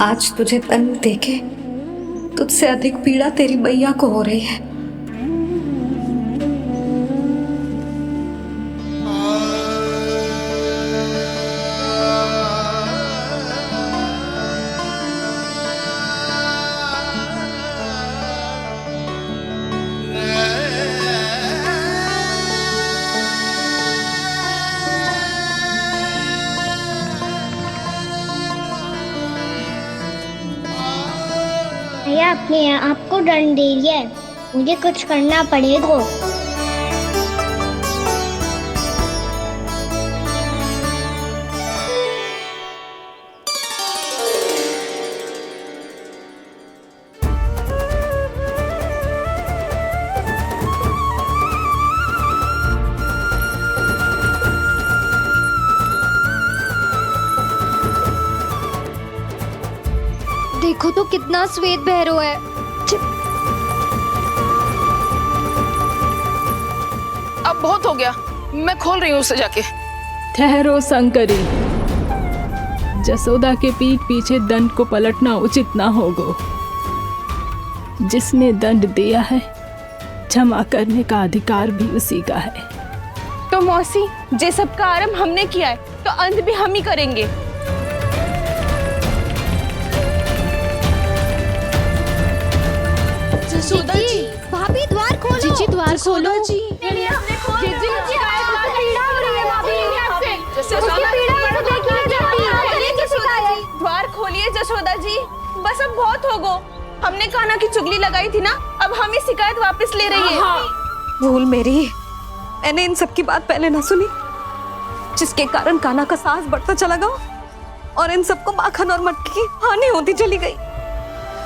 आज तुझे दंड देके तुझसे अधिक पीड़ा तेरी मैया को हो रही है। भैया अपने आपको दंड दे रही है, मुझे कुछ करना पड़ेगा। देखो तो कितना श्वेत भैरव है। अब बहुत हो गया, मैं खोल रही हूँ उसे जाके। ठहरो शंकरी, जसोदा के पीठ पीछे दंड को पलटना उचित ना होगा। जिसने दंड दिया है क्षमा करने का अधिकार भी उसी का है। तो मौसी, जे सब का आरंभ हमने किया है तो अंत भी हम ही करेंगे। जसोदा जी, भाभी द्वार खोलो। जीजी द्वार खोलो। जी द्वार खोलिए जसोदा जी, बस अब बहुत हो गो। हमने कान्हा की चुगली लगाई थी ना, अब हम ही शिकायत वापस ले रही है। भूल मेरी, मैंने इन सब की बात पहले ना सुनी, जिसके कारण कान्हा का साहस बढ़ता चला गया और इन सबको माखन और मटकी की हानि होती चली गई।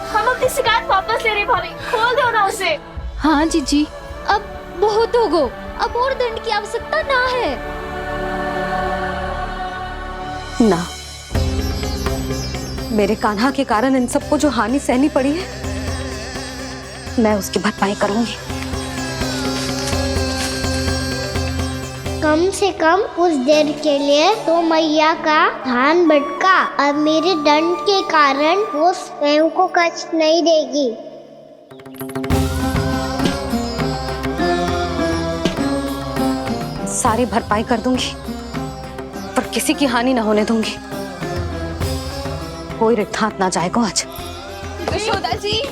हम अपनी शिकायत वापस ले रहे भाभी, खोल दो ना उसे। हाँ जीजी, अब बहुत हो गो, अब और दंड की आवश्यकता ना है। ना, मेरे कान्हा के कारण इन सबको जो हानि सहनी पड़ी है, मैं उसकी भरपाई करूंगी। कम से कम उस देर के लिए तो मैया का ध्यान भटका, अब मेरे दंड के कारण वो स्वयं को कष्ट नहीं देगी। सारी भरपाई कर दूंगी, पर किसी की हानि ना होने दूंगी। कोई रिक्त हाथ ना जाएगा आज। जसोदा जी,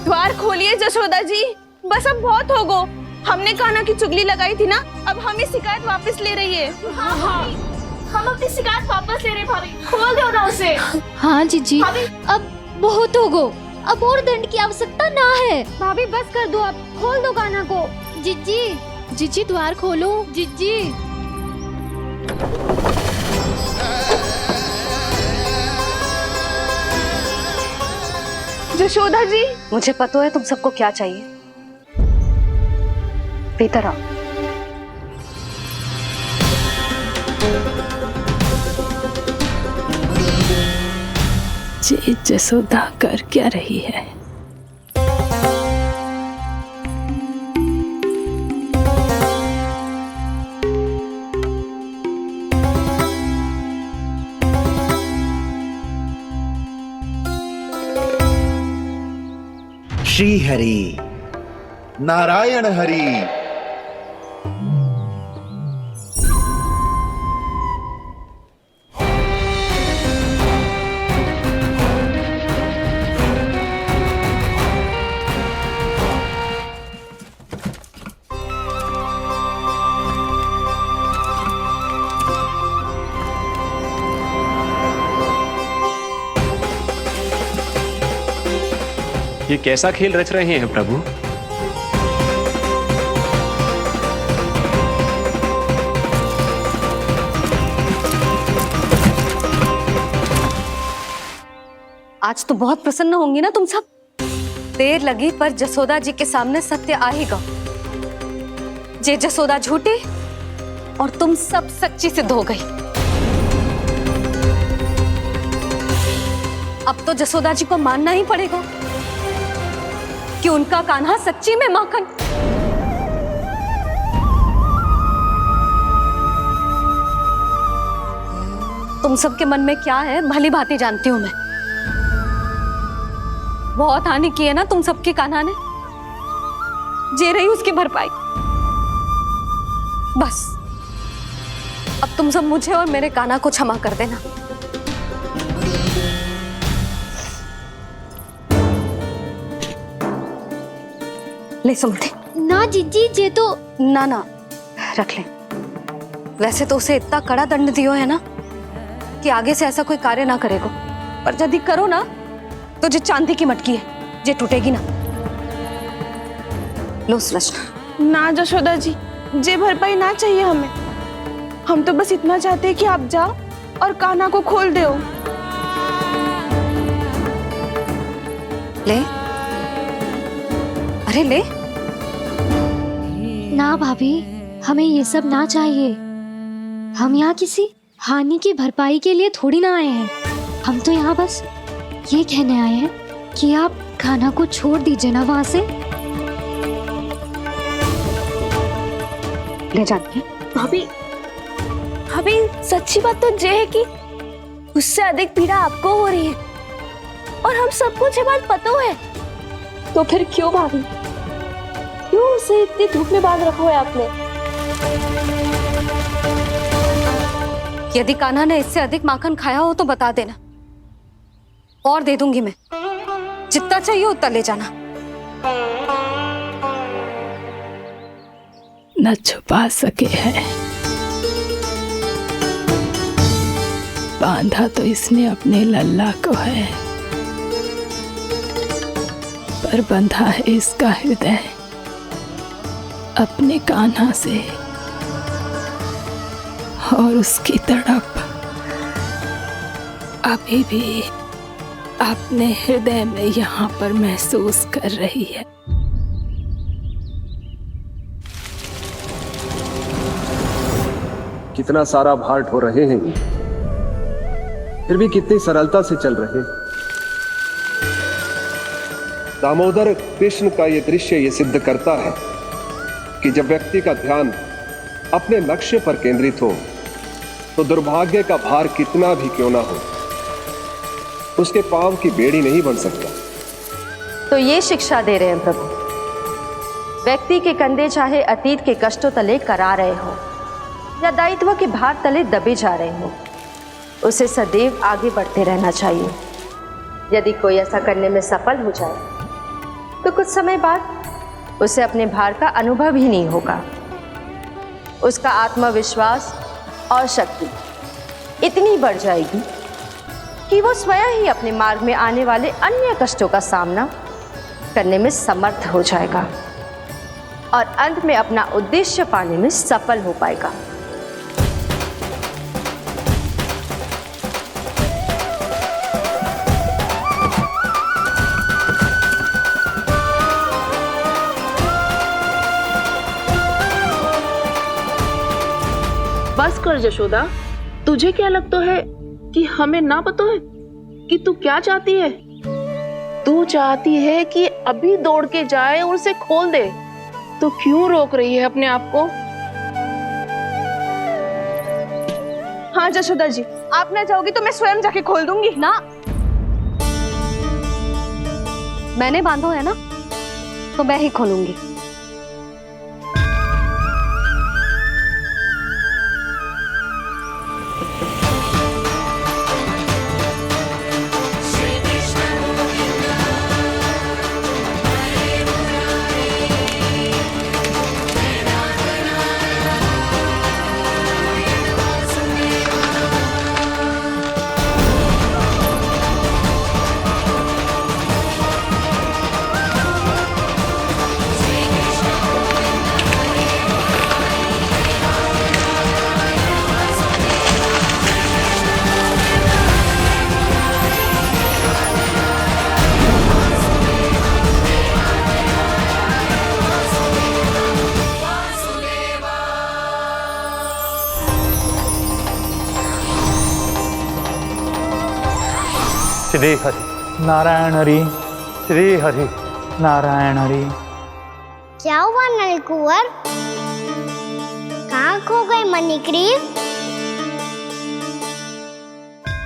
द्वार खोलिए जसोदा जी, बस अब बहुत हो गो। हमने कान्हा की चुगली लगाई थी ना, अब हम ही शिकायत वापस ले रही है। हम अपनी शिकायत वापस ले रहे भाभी, खोल दो ना उसे। हाँ जीजी, अब बहुत हो गो, अब और दंड की आवश्यकता ना है। भाभी बस कर दो, अब खोल दो कान्हा को। जीजी, जीजी द्वार खोलो। जीजी जशोदा जी, मुझे पता है तुम सबको क्या चाहिए। भीतर आओ। ये जसोदा कर क्या रही है? श्री हरि नारायण हरि। ये कैसा खेल रच रहे हैं प्रभु? आज तो बहुत प्रसन्न होंगी ना तुम सब। देर लगी पर जसोदा जी के सामने सत्य आएगा। जे जसोदा झूठी और तुम सब सच्ची सिद्ध हो गई। अब तो जसोदा जी को मानना ही पड़ेगा कि उनका कान्हा सच्ची में माखन। तुम सबके मन में क्या है भली भांति जानती हूं मैं। बहुत हानि की है ना तुम सबके कान्हा ने, जे रही उसकी भरपाई। बस अब तुम सब मुझे और मेरे कान्हा को क्षमा कर देना। ले सुमति। ना जीजी, जे तो ना ना रख ले। वैसे तो उसे इतना कड़ा दंड दियो है ना कि आगे से ऐसा कोई कार्य ना करेगा, पर यदि करो ना तो जो चांदी की मटकी है जे टूटेगी ना। लो सुलक्षणा। ना जशोदा जी, जे भरपाई ना चाहिए हमें। हम तो बस इतना चाहते हैं कि आप जाओ और कान्हा को खोल दो। ले, अरे ले। ना भाभी, हमें ये सब ना चाहिए। हम यहाँ किसी हानि की भरपाई के लिए थोड़ी ना आए हैं। हम तो यहाँ बस ये कहने आए हैं कि आप कान्हा को छोड़ दीजिए ना वहां से। ले जाती भाभी, भाभी सच्ची बात तो ये है कि उससे अधिक पीड़ा आपको हो रही है और हम सबको ये बात पता है। तो फिर क्यों भाभी, क्यों उसे इतनी धूप में बांध रखा है आपने? यदि कान्हा ने इससे अधिक माखन खाया हो तो बता देना, और दे दूंगी मैं। जितना चाहिए उतना ले जाना। न छुपा सके है, बांधा तो इसने अपने लल्ला को है, पर बंधा है इसका हृदय अपने कान्हा से। और उसकी तड़प अभी भी अपने हृदय में यहाँ पर महसूस कर रही है। कितना सारा भार ढो रहे हैं, फिर भी कितनी सरलता से चल रहे हैं। दामोदर कृष्ण का ये दृश्य ये सिद्ध करता है कि जब व्यक्ति का ध्यान अपने लक्ष्य पर केंद्रित हो तो दुर्भाग्य का भार कितना भी क्यों ना हो, उसके पांव की बेड़ी नहीं बन सकता। तो ये शिक्षा दे रहे हैं प्रभु। व्यक्ति के कंधे चाहे अतीत के कष्टों तले करा रहे हो या दायित्व के भार तले दबे जा रहे हो, उसे सदैव आगे बढ़ते रहना चाहिए। यदि कोई ऐसा करने में सफल हो जाए तो कुछ समय बाद उसे अपने भार का अनुभव ही नहीं होगा। उसका आत्मविश्वास और शक्ति इतनी बढ़ जाएगी कि वो स्वयं ही अपने मार्ग में आने वाले अन्य कष्टों का सामना करने में समर्थ हो जाएगा और अंत में अपना उद्देश्य पाने में सफल हो पाएगा। बस कर जशोदा, तुझे क्या लगता है कि हमें ना पता है कि तू क्या चाहती है? तू चाहती है कि अभी दौड़ के जाए और उसे खोल दे, तो क्यों रोक रही है अपने आप को? हाँ जशोदा जी, आप ना जाओगी तो मैं स्वयं जाके खोल दूंगी। ना, मैंने बांधो है ना, तो मैं ही खोलूंगी। श्री हरि नारायण हरि, श्री हरि नारायण हरि। क्या हुआ नलकुंवर? कहाँ खो गए मणिग्रीव?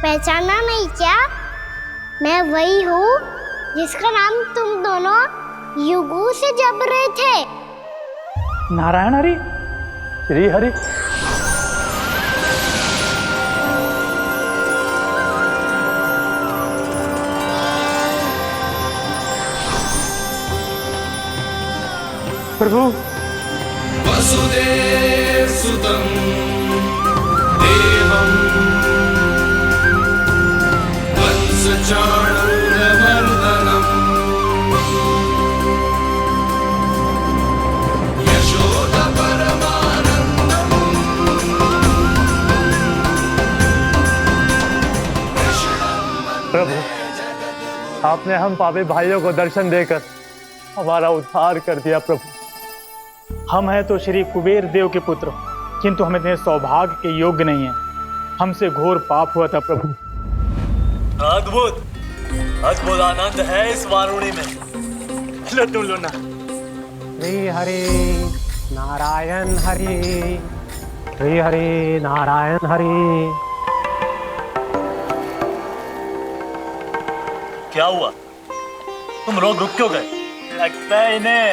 पहचाना नहीं क्या? मैं वही हूँ जिसका नाम तुम दोनों युगों से जप रहे थे। नारायण हरि, श्री हरि। प्रभु, वसुदेव सुतं देवं वंशचाणूरमर्दनम् यशोदा परमानन्दम् प्रभु, आपने हम पापी भाइयों को दर्शन देकर हमारा उद्धार कर दिया। प्रभु, हम हैं तो श्री कुबेर देव के पुत्र, किंतु हम इतने सौभाग्य के योग्य नहीं हैं। हमसे घोर पाप हुआ था प्रभु। अद्भुत अद्भुत आनंद है इस वारुणी में। लो तुम लो ना। श्री हरि नारायण हरि, श्री हरि नारायण हरि। क्या हुआ? तुम लोग रुक क्यों गए? लगता है इन्हें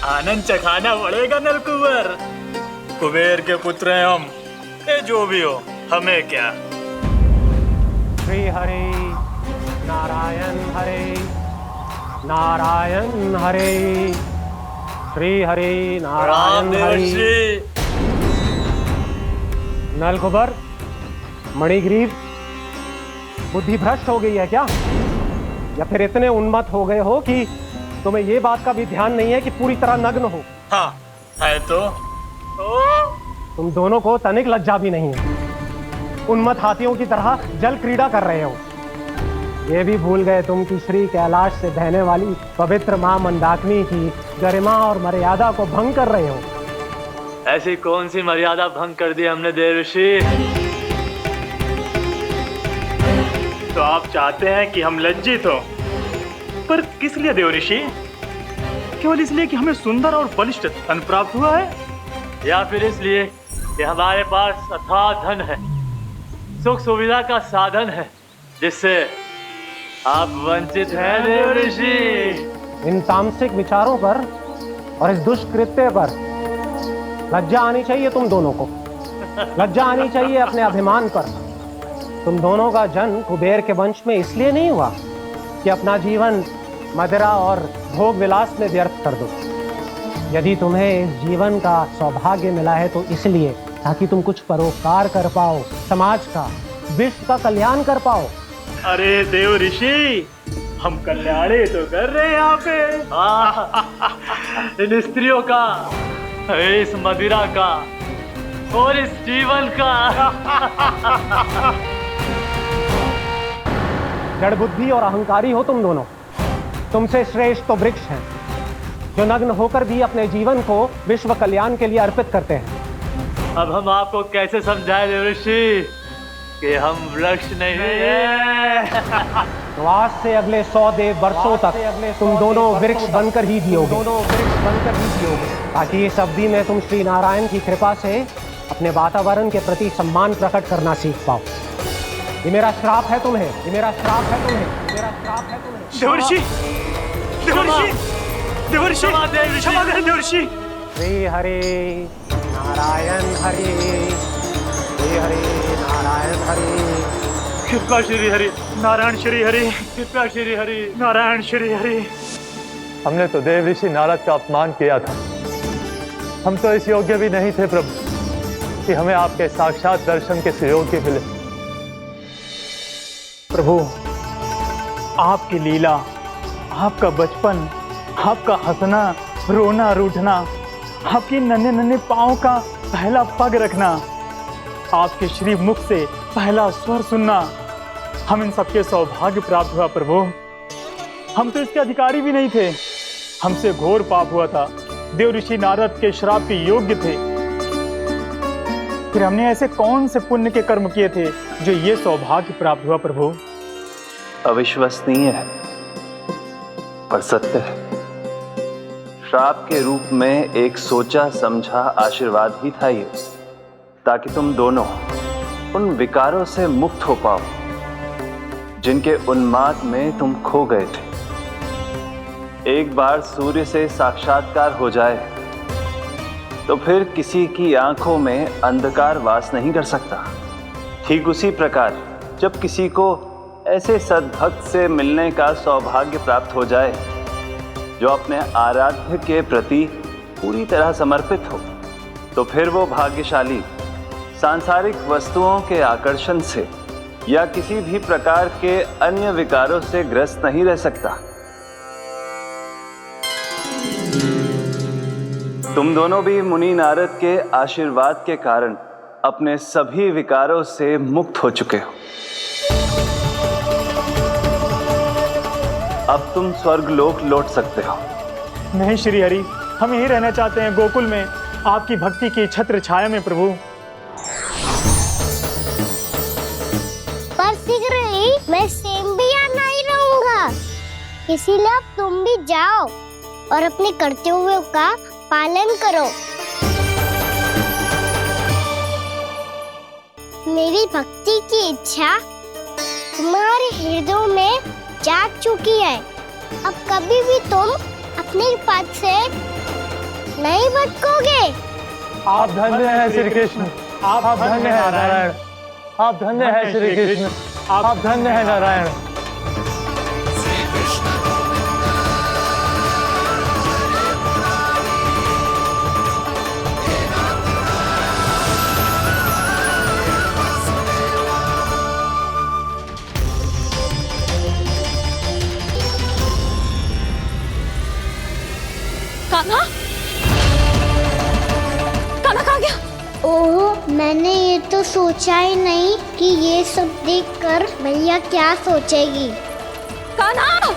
आनंद चखाना पड़ेगा नलकुबर। कुबेर के पुत्र हैं हम, ये जो भी हो हमें क्या। श्री हरि नारायण हरि, नारायण हरि, श्री हरि नारायण हरि। नलकुबर, मणिग्रीव, बुद्धि भ्रष्ट हो गई है क्या? या फिर इतने उन्मत्त हो गए हो कि तुम्हें ये बात का भी ध्यान नहीं है कि पूरी तरह नग्न हो? हाँ है तो। तुम दोनों को तनिक लज्जा भी नहीं है। उन्मत्त हाथियों की तरह जल क्रीड़ा कर रहे हो। ये भी भूल गए तुम कि श्री कैलाश से बहने वाली पवित्र मां मंदाकिनी की गरिमा और मर्यादा को भंग कर रहे हो। ऐसी कौन सी मर्यादा भंग कर दी हमने देवर्षि? तो आप चाहते हैं कि हम लज्जित हो, पर किस लिए देवर्षि? केवल इसलिए कि हमें सुंदर और बलिष्ठ धन प्राप्त हुआ है, या फिर इसलिए कि हमारे पास अथाह धन है, सुख सुविधा का साधन है, जिससे आप वंचित हैं देवर्षि? इन तामसिक विचारों पर और इस दुष्कृत्य पर लज्जा आनी चाहिए तुम दोनों को। लज्जा आनी चाहिए अपने अभिमान पर। तुम दोनों का जन्म कुबेर के वंश में इसलिए नहीं हुआ कि अपना जीवन मदिरा और भोग विलास में व्यर्थ कर दो। यदि तुम्हें इस जीवन का सौभाग्य मिला है तो इसलिए ताकि तुम कुछ परोपकार कर पाओ, समाज का, विश्व का कल्याण कर पाओ। अरे देव ऋषि, हम कल्याण ही तो कर रहे हैं यहाँ पे। इन स्त्रियों का, इस मदिरा का और इस जीवन का। जड़ बुद्धि और अहंकारी हो तुम दोनों। तुमसे श्रेष्ठ तो वृक्ष हैं, जो नग्न होकर भी अपने जीवन को विश्व कल्याण के लिए अर्पित करते हैं। अब हम आपको कैसे समझाएं देवर्षि कि हम वृक्ष नहीं हैं? तो आज से अगले 100 देव वर्षों तक तुम दोनों वृक्ष बनकर ही जियोगे। ताकि इस अवधि में तुम श्री नारायण की कृपा से अपने वातावरण के प्रति सम्मान प्रकट करना सीख पाओ। ये मेरा श्राप है तुम्हें, ये मेरा श्राप है तुम्हें, मेरा श्राप है तुम्हें। देवर्षि, देवर्षि, देवर्षि, क्षमा करें देवर्षि। श्री हरि नारायण हरि, श्री हरि नारायण हरि। कृपा श्री हरि नारायण श्री हरि, कृपा श्री हरि नारायण श्री हरि। हमने तो देव ऋषि नारद का अपमान किया था। हम तो इस योग्य भी नहीं थे प्रभु कि हमें आपके साक्षात दर्शन के सुयोग्य मिले। प्रभु, आपकी लीला, आपका बचपन, आपका हंसना, रोना, रूठना, आपकी नन्हे नन्हे पाँव का पहला पग रखना, आपके श्री मुख से पहला स्वर सुनना, हम इन सबके सौभाग्य प्राप्त हुआ प्रभु। हम तो इसके अधिकारी भी नहीं थे। हमसे घोर पाप हुआ था, देव ऋषि नारद के श्राप के योग्य थे। फिर हमने ऐसे कौन से पुण्य के कर्म किए थे जो ये सौभाग्य प्राप्त हुआ प्रभु? अविश्वसनीय है पर सत्य है। श्राप के रूप में एक सोचा समझा आशीर्वाद ही था ये, ताकि तुम दोनों उन विकारों से मुक्त हो पाओ जिनके उन्माद में तुम खो गए थे। एक बार सूर्य से साक्षात्कार हो जाए तो फिर किसी की आंखों में अंधकार वास नहीं कर सकता। ठीक उसी प्रकार जब किसी को ऐसे सद्भक्त से मिलने का सौभाग्य प्राप्त हो जाए जो अपने आराध्य के प्रति पूरी तरह समर्पित हो, तो फिर वो भाग्यशाली सांसारिक वस्तुओं के आकर्षण से या किसी भी प्रकार के अन्य विकारों से ग्रस्त नहीं रह सकता। तुम दोनों भी मुनि नारद के आशीर्वाद के कारण अपने सभी विकारों से मुक्त हो चुके हो। अब तुम स्वर्गलोक लौट सकते हो। नहीं श्री हरि, हम यही रहना चाहते हैं गोकुल में, आपकी भक्ति की छत्र छाया में प्रभु। पर शीघ्र ही मैं सेम्बिया नहीं रहूंगा, इसीलिए अब तुम भी जाओ और अपने कर्तव्यों का पालन करो। मेरी भक्ति की इच्छा तुम्हारे हृदयों में जाग चुकी है। अब कभी भी तुम अपने पद से नहीं भटकोगे। आप धन्य हैं श्री कृष्ण, आप धन्य हैं नारायण, आप धन्य हैं श्री कृष्ण, आप धन्य हैं नारायण। कान्हा, कान्हा कहाँ गया? ओह, मैंने ये तो सोचा ही नहीं कि ये सब देखकर भैया क्या सोचेगी। कान्हा!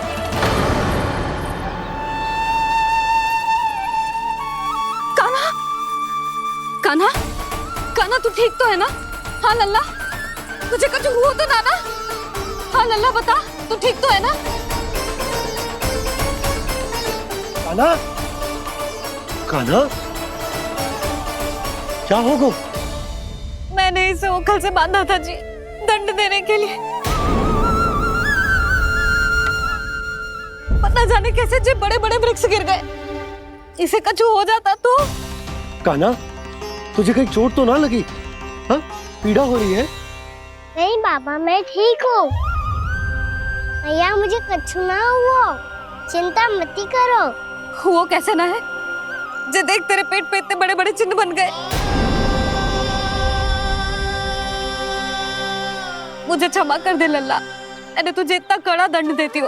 कान्हा! कान्हा! कान्हा तू ठीक तो है ना? हाँ लल्ला, तुझे कुछ हुआ तो ना? हाँ लल्ला बता, तू ठीक तो है ना? कान्हा, कान्हा, क्या होगा? मैंने इसे ओखल से बांधा था जी, दंड देने के लिए। पता जाने कैसे जे बड़े बड़े वृक्ष गिर गए। इसे कुछ हो जाता तो? कान्हा, तुझे कहीं चोट तो ना लगी? हाँ, पीड़ा हो रही है? नहीं बाबा, मैं ठीक हूँ। भैया मुझे कुछ ना हुआ, चिंता मत करो। वो कैसे ना है? जे देख तेरे पेट पे इतने बड़े बड़े चिन्ह बन गए। मुझे क्षमा कर दे लल्ला, मैंने तुझे इतना कड़ा दंड देती हो।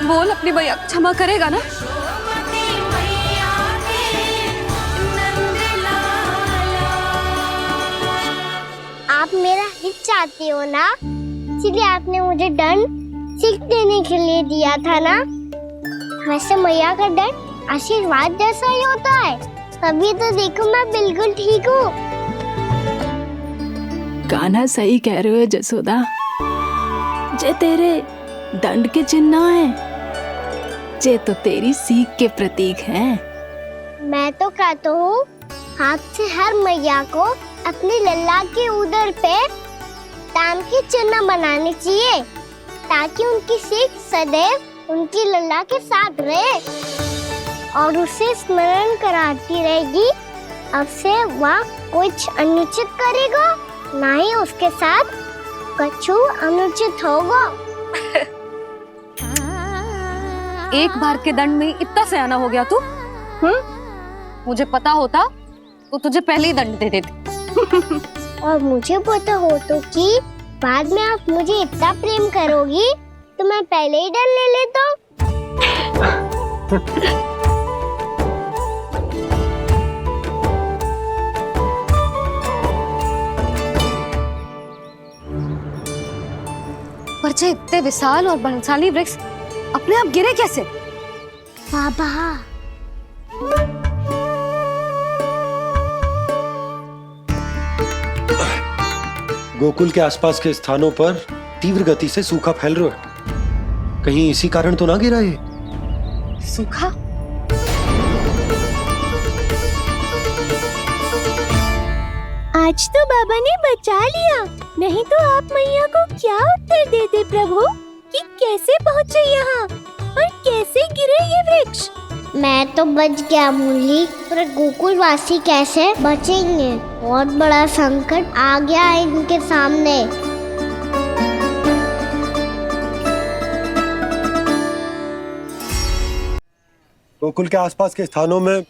बोल अपनी भैया क्षमा करेगा ना? आप मेरा हित चाहते हो ना, इसलिए आपने मुझे दंड सीख देने के लिए दिया था ना। वैसे मैया का दंड आशीर्वाद जैसा ही होता है, तभी तो देखो मैं बिल्कुल ठीक हूँ। कान्हा सही कह रहे हो जसोदा, जे तेरे दंड के चिन्ह है, जे तो तेरी सीख के प्रतीक हैं। मैं तो कहता हूँ हाथ से हर मैया को अपनी लल्ला के उदर पे ताम के चिन्ह बनाने चाहिए, ताकि उनकी सीख सदैव उनकी लल्ला के साथ रहे और उसे स्मरण कराती रहेगी। अब से वह कुछ अनुचित करेगा, ना ही उसके साथ कुछ अनुचित होगा। एक बार के दंड में इतना सयाना हो गया तू? मुझे पता होता तो तुझे पहले ही दंड दे देती। और मुझे पता हो तो कि बाद में आप मुझे इतना प्रेम करोगी तो मैं पहले ही डर ले लेता। पर जे इतने विशाल और बलशाली वृक्ष अपने आप गिरे कैसे? बाबा, गोकुल के आसपास के स्थानों पर तीव्र गति से सूखा फैल रहा है। कहीं इसी कारण तो ना गिरा ये? सूखा? आज तो बाबा ने बचा लिया, नहीं तो आप मैया को क्या उत्तर देते प्रभु कि कैसे पहुँचे यहाँ और कैसे गिरे ये वृक्ष। मैं तो बच गया मुरली, पर गोकुलवासी कैसे बचेंगे? बहुत बड़ा संकट आ गया है इनके सामने। गोकुल के आसपास के स्थानों में,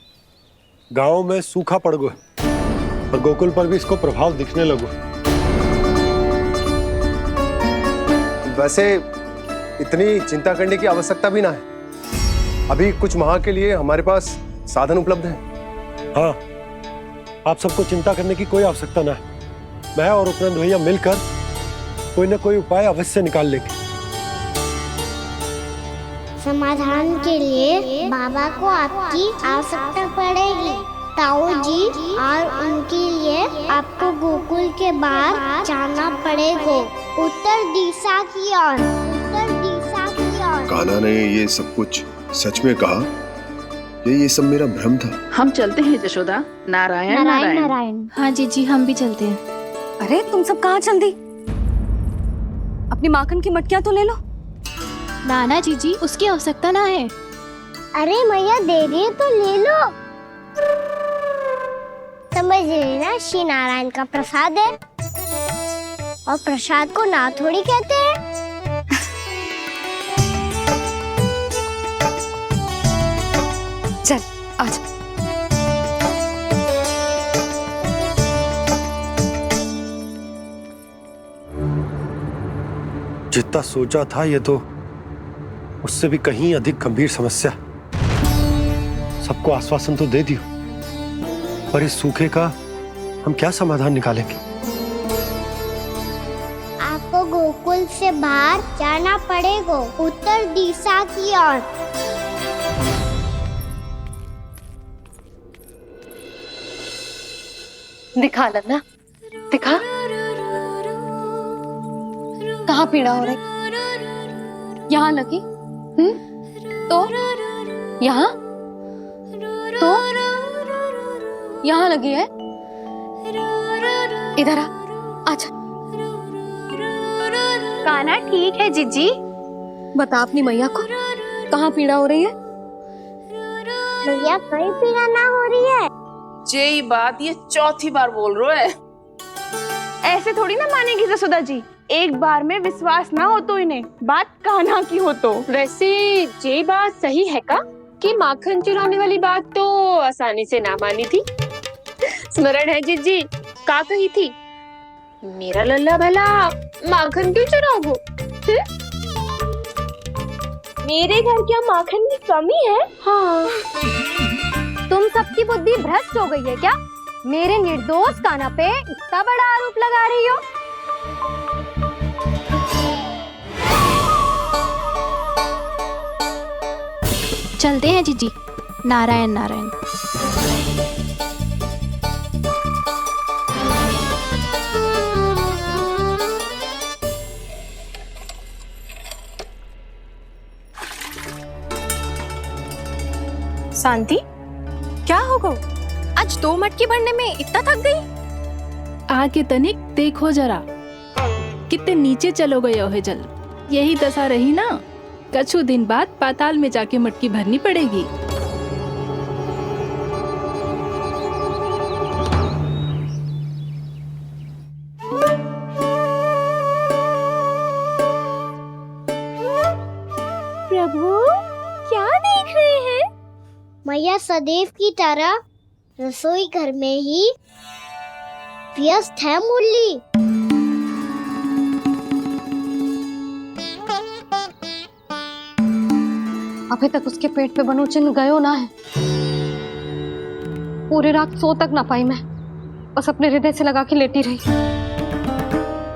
गांवों में सूखा पड़ गया और गोकुल पर भी इसको प्रभाव दिखने लगा। वैसे इतनी चिंता करने की आवश्यकता भी ना है। अभी कुछ माह के लिए हमारे पास साधन उपलब्ध है। हाँ, आप सबको चिंता करने की कोई आवश्यकता ना है। मैं और उपनंद भैया मिलकर कोई ना कोई उपाय अवश्य निकाल लेंगे। समाधान के लिए बाबा को आपकी आवश्यकता पड़ेगी। ताऊ जी और उनके लिए आपको गोकुल के बाहर जाना पड़ेगा, उत्तर दिशा की ओर। उत्तर दिशा की ओर। कान्हा ने ये सब कुछ सच में कहा? ये सब मेरा भ्रम था? हम चलते हैं जशोदा। नारायण नारायण नारायण। हाँ जीजी, हम भी चलते हैं। अरे तुम सब कहाँ चल दी? अपनी माखन की मटकियाँ तो ले लो। नाना जीजी, उसकी आवश्यकता ना है। अरे मैया दे रही है तो ले लो। समझ लेना, श्री नारायण का प्रसाद है और प्रसाद को ना थोड़ी कहते हैं। चल आज। जितना सोचा था ये तो उससे भी कहीं अधिक गंभीर समस्या। सबको आश्वासन तो दे दियो, पर इस सूखे का हम क्या समाधान निकालेंगे? आपको गोकुल से बाहर जाना पड़ेगा, उत्तर दिशा की ओर। दिखा लन्ना, दिखा। कहाँ पीड़ा हो रही? यहाँ लगी? तो यहाँ? तो यहाँ लगी है? इधर आ, आजा। कान्हा ठीक है जीजी। बता अपनी मैया को कहाँ पीड़ा हो रही है? मैया कहीं पीड़ा ना हो रही है। ये बात ये चौथी बार बोल रहे है। ऐसे थोड़ी ना मानेगी जसोदा जी। एक बार में विश्वास ना हो तो इन्हें, बात कान्हा की हो तो। वैसे ये बात सही है का कि माखन चुराने वाली बात तो आसानी से ना मानी थी। स्मरण है जीजी, का कही थी? मेरा लल्ला भला माखन क्यों चुराओगे? मेरे घर क्या माखन की कमी है? हाँ। तुम सबकी बुद्धि भ्रष्ट हो गई है क्या? मेरे निर्दोष कान्हा पे इतना बड़ा आरोप लगा रही हो? चलते हैं जीजी। नारायण नारायण। शांति, क्या हो गो? आज 2 मटकी भरने में इतना थक गई? आके तनिक देखो जरा, कितने नीचे चलो गए हो जल। यही दशा रही ना, कछु दिन बाद पाताल में जाके मटकी भरनी पड़ेगी। प्रभु, क्या देख रहे हैं? मैया सदैव की तरह रसोई घर में ही व्यस्त है मुरली। अभी तक उसके पेट पे बनो चिन्ह गयो ना है। पूरी रात सो तक ना पाई मैं, बस अपने हृदय से लगा के लेटी रही।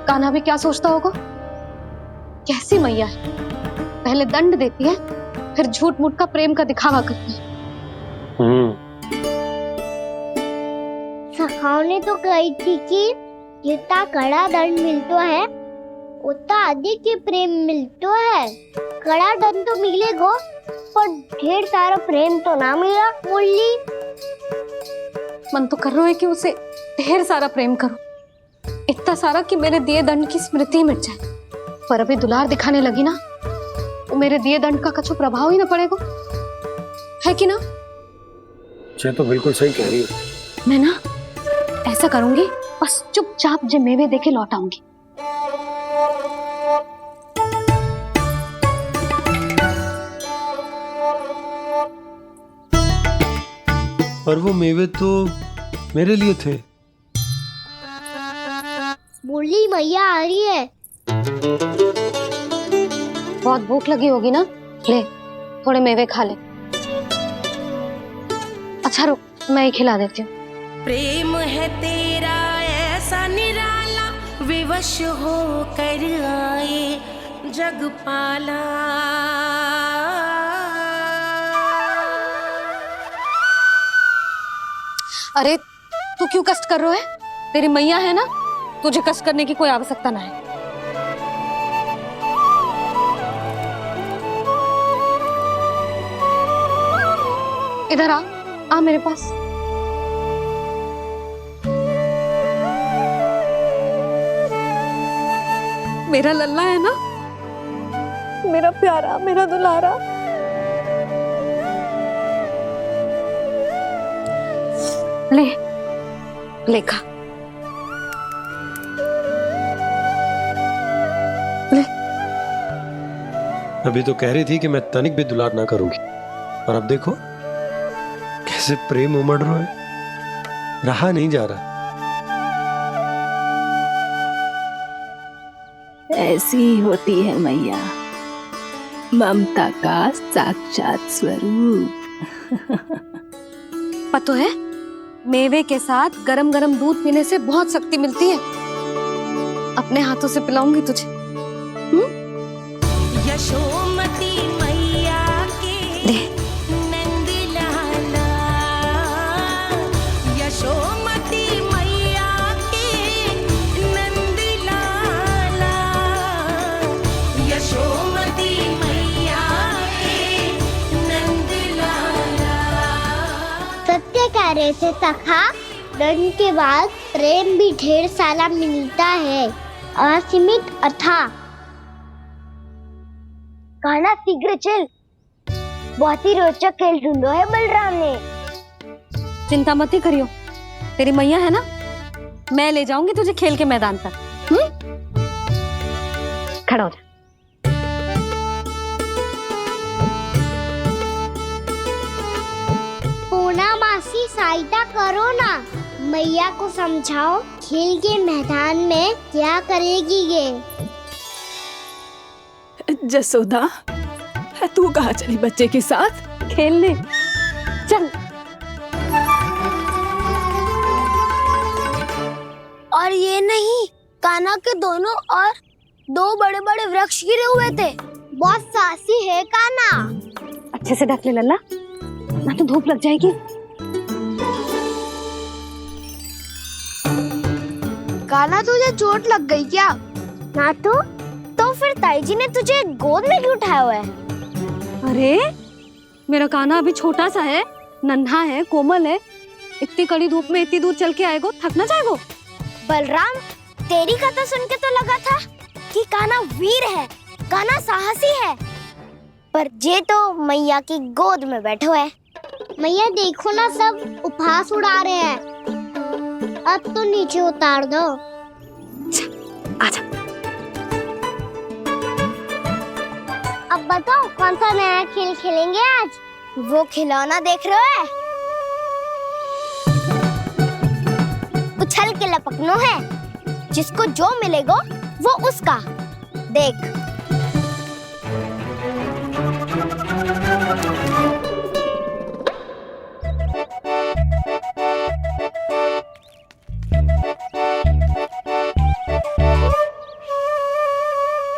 कान्हा भी क्या सोचता होगा? कैसी मैया है, पहले दंड देती है, फिर झूठ मूठ का प्रेम का दिखावा करती है। सखाओ ने तो कही थी कि जितना कड़ा दंड मिलता है उतना अधिक ही प्रेम मिलतो है। कड़ा दन तो मिलेगो पर ढेर सारा प्रेम तो ना मिला। मुरली मन तो कर रहा है कि उसे ढेर सारा प्रेम करूं, इतना सारा कि मेरे दिए दंड की स्मृति मिट जाए। पर अभी दुलार दिखाने लगी ना तो मेरे दिए दंड का कछु प्रभाव ही ना पड़ेगा, है कि ना? ये तो बिल्कुल सही कह रही हो। मैं ना ऐसा करूंगी, बस चुपचाप जे मेवे देके लौट आऊंगी। पर वो मेवे तो मेरे लिए थे। मुरली मैया आ रही है। बहुत भूख लगी होगी ना, ले थोड़े मेवे खा ले। अच्छा रुक, मैं ही खिला देती हूँ। प्रेम है तेरा ऐसा निराला, विवश हो कर आए जग पाला। अरे तू क्यों कष्ट कर रहा है? तेरी मैया है ना, तुझे कष्ट करने की कोई आवश्यकता ना है। इधर आ मेरे पास। मेरा लल्ला है ना, मेरा प्यारा, मेरा दुलारा। ले ले खा, ले। अभी तो कह रही थी कि मैं तनिक भी दुलार ना करूंगी, और अब देखो कैसे प्रेम उमड़ रहा है, रहा नहीं जा रहा। ऐसी ही होती है मैया, ममता का साक्षात स्वरूप। पता है, मेवे के साथ गरम गरम दूध पीने से बहुत शक्ति मिलती है। अपने हाथों से पिलाऊंगी तुझे। यशोमती मैया के नंद लाला, यशोमती मैया के नंद लाला, यशोमती मैया के नंद लाला। सत्य कह रहे थे सखा, दंड के बाद प्रेम भी ढेर सारा मिलता है, असीमित अथाह। कहना शीघ्र चल, बहुत ही रोचक खेल ढूंढो है बलराम ने। चिंता मत ही करियो, तेरी मैया है ना, मैं ले जाऊंगी तुझे खेल के मैदान पर। खड़ा हो जा। पूना मासी सहायता करो ना, मैया को समझाओ खेल के मैदान में क्या करेगी ये। जसोदा, तू कहाँ चली बच्चे के साथ? खेलने चल। और ये नहीं, कान्हा के दोनों और दो बड़े बड़े वृक्ष गिरे हुए थे। बहुत साहसी है कान्हा। अच्छे से ढक ले लल्ला, ना तो धूप लग जाएगी। कान्हा तुझे चोट लग गई क्या? ना तो फिर ताई जी ने तुझे गोद में क्यों उठाया हुआ है? अरे मेरा कान्हा अभी छोटा सा है, नन्हा है, कोमल है। इतनी कड़ी धूप में इतनी दूर चल के आएगो, थक ना जाएगो? बलराम, तेरी कथा सुन के तो लगा था कि कान्हा वीर है, कान्हा साहसी है, पर ये तो मैया की गोद में बैठे हुए। मैया देखो ना, सब उपहास उड़ा रहे हैं। अब तो नीचे उतार दो। आजा। अब बताओ कौन सा नया खेल खेलेंगे आज? वो खिलौना देख रहे हो? उछल के लपकनो है, जिसको जो मिलेगा वो उसका। देख।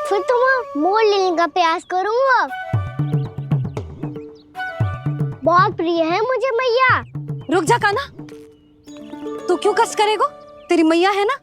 फिर तुम मोड़ लेने का प्रयास करूंगा। बहुत प्रिय है मुझे मैया। रुक जा कान्हा, तू क्यों कष्ट करेगो? तेरी मैया है ना।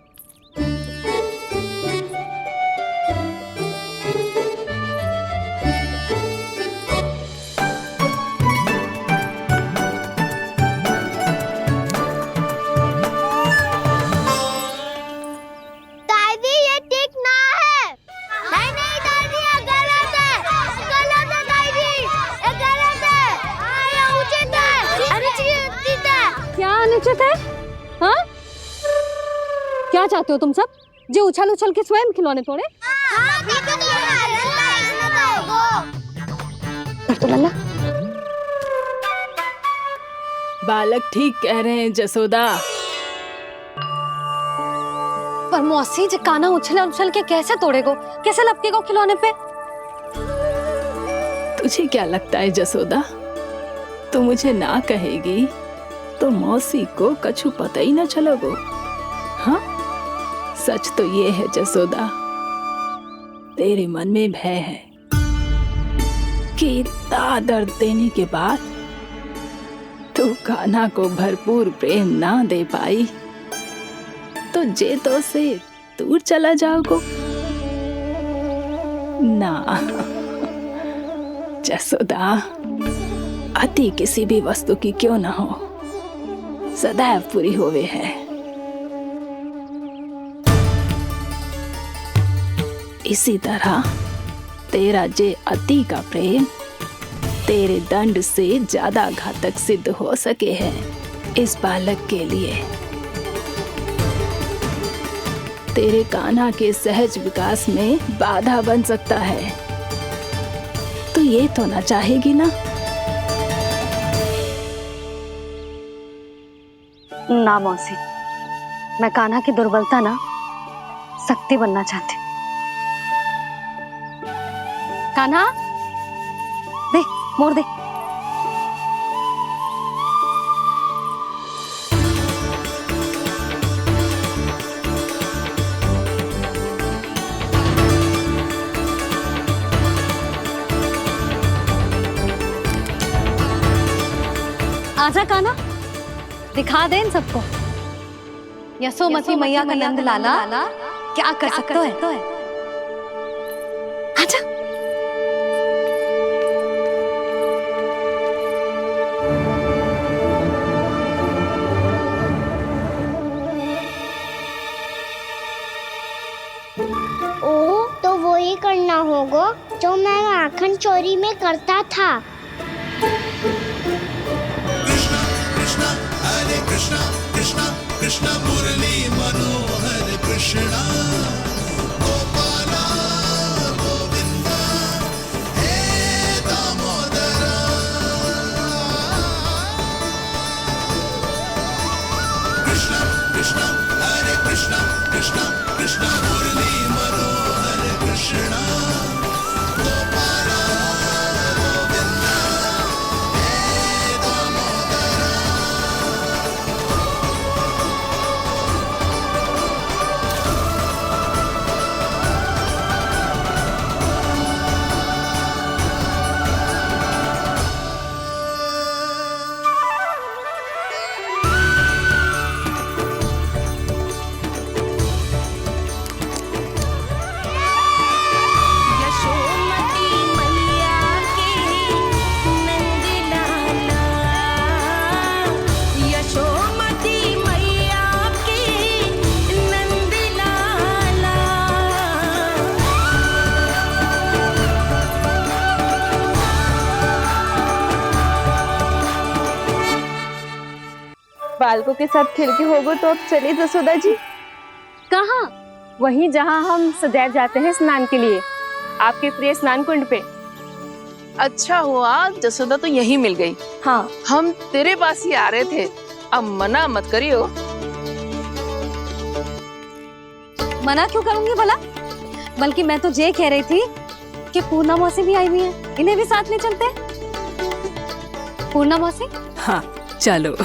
क्या चाहते हो तुम सब? जो उछल उछल के स्वयं खिलौने तोड़े? तो लल्ला बालक ठीक कह रहे हैं जसोदा। पर मौसी जो काना उछल उछल के कैसे तोड़ेगो, कैसे लपकेगो खिलौने पे? तुझे क्या लगता है जसोदा, तू मुझे ना कहेगी तो मौसी को कछु पता ही न चलोगो? हाँ, सच तो ये है जसोदा, तेरे मन में भय है कि इतना दर्द देने के बाद तू कान्हा को भरपूर प्रेम ना दे पाई तो जेतो से दूर चला जाओगो ना। जसोदा, अति किसी भी वस्तु की क्यों ना हो, सदैव पूरी होवे है। इसी तरह तेरा जे अति का प्रेम तेरे दंड से ज्यादा घातक सिद्ध हो सके है इस बालक के लिए। तेरे कान्हा के सहज विकास में बाधा बन सकता है, तो ये तो ना चाहेगी ना? ना मौसी, मैं कान्हा की दुर्बलता ना शक्ति बनना चाहती। कान्हा, दे मोड़ दे। आजा कान्हा, दिखा दे इन सबको यशोमती मैया का नंद लाला क्या कर सकता है। आजा। ओ, तो वो ही करना होगा जो मैं माखन चोरी में करता था। हरे कृष्णा कृष्णा कृष्णा मुरली मनोहर कृष्णा गोपाला गोविंदा हे दामोदरा। कृष्णा कृष्णा हरे कृष्णा कृष्णा कृष्णा मुरली मनोहर कृष्णा गोपाला गोविंदा हे दामोदरा। यशोमती मैया के नंद लाला, यशोमती मैया के नंद लाला। बालकों के साथ खेल के होगो तो अब चलिए जसोदा जी। कहाँ? वहीं जहाँ हम सदैव जाते हैं स्नान के लिए, आपके प्रिय स्नान कुंड पे। अच्छा हुआ जसोदा तो यही मिल गई। हाँ, हम तेरे पास ही आ रहे थे, अब मना मत करियो। मना क्यों करूंगी भला? बल्कि मैं तो ये कह रही थी कि पूर्णा मौसी भी आई हुई है, इन्हें भी साथ ले चलते हैं। पूर्णा मौसी, हाँ चलो।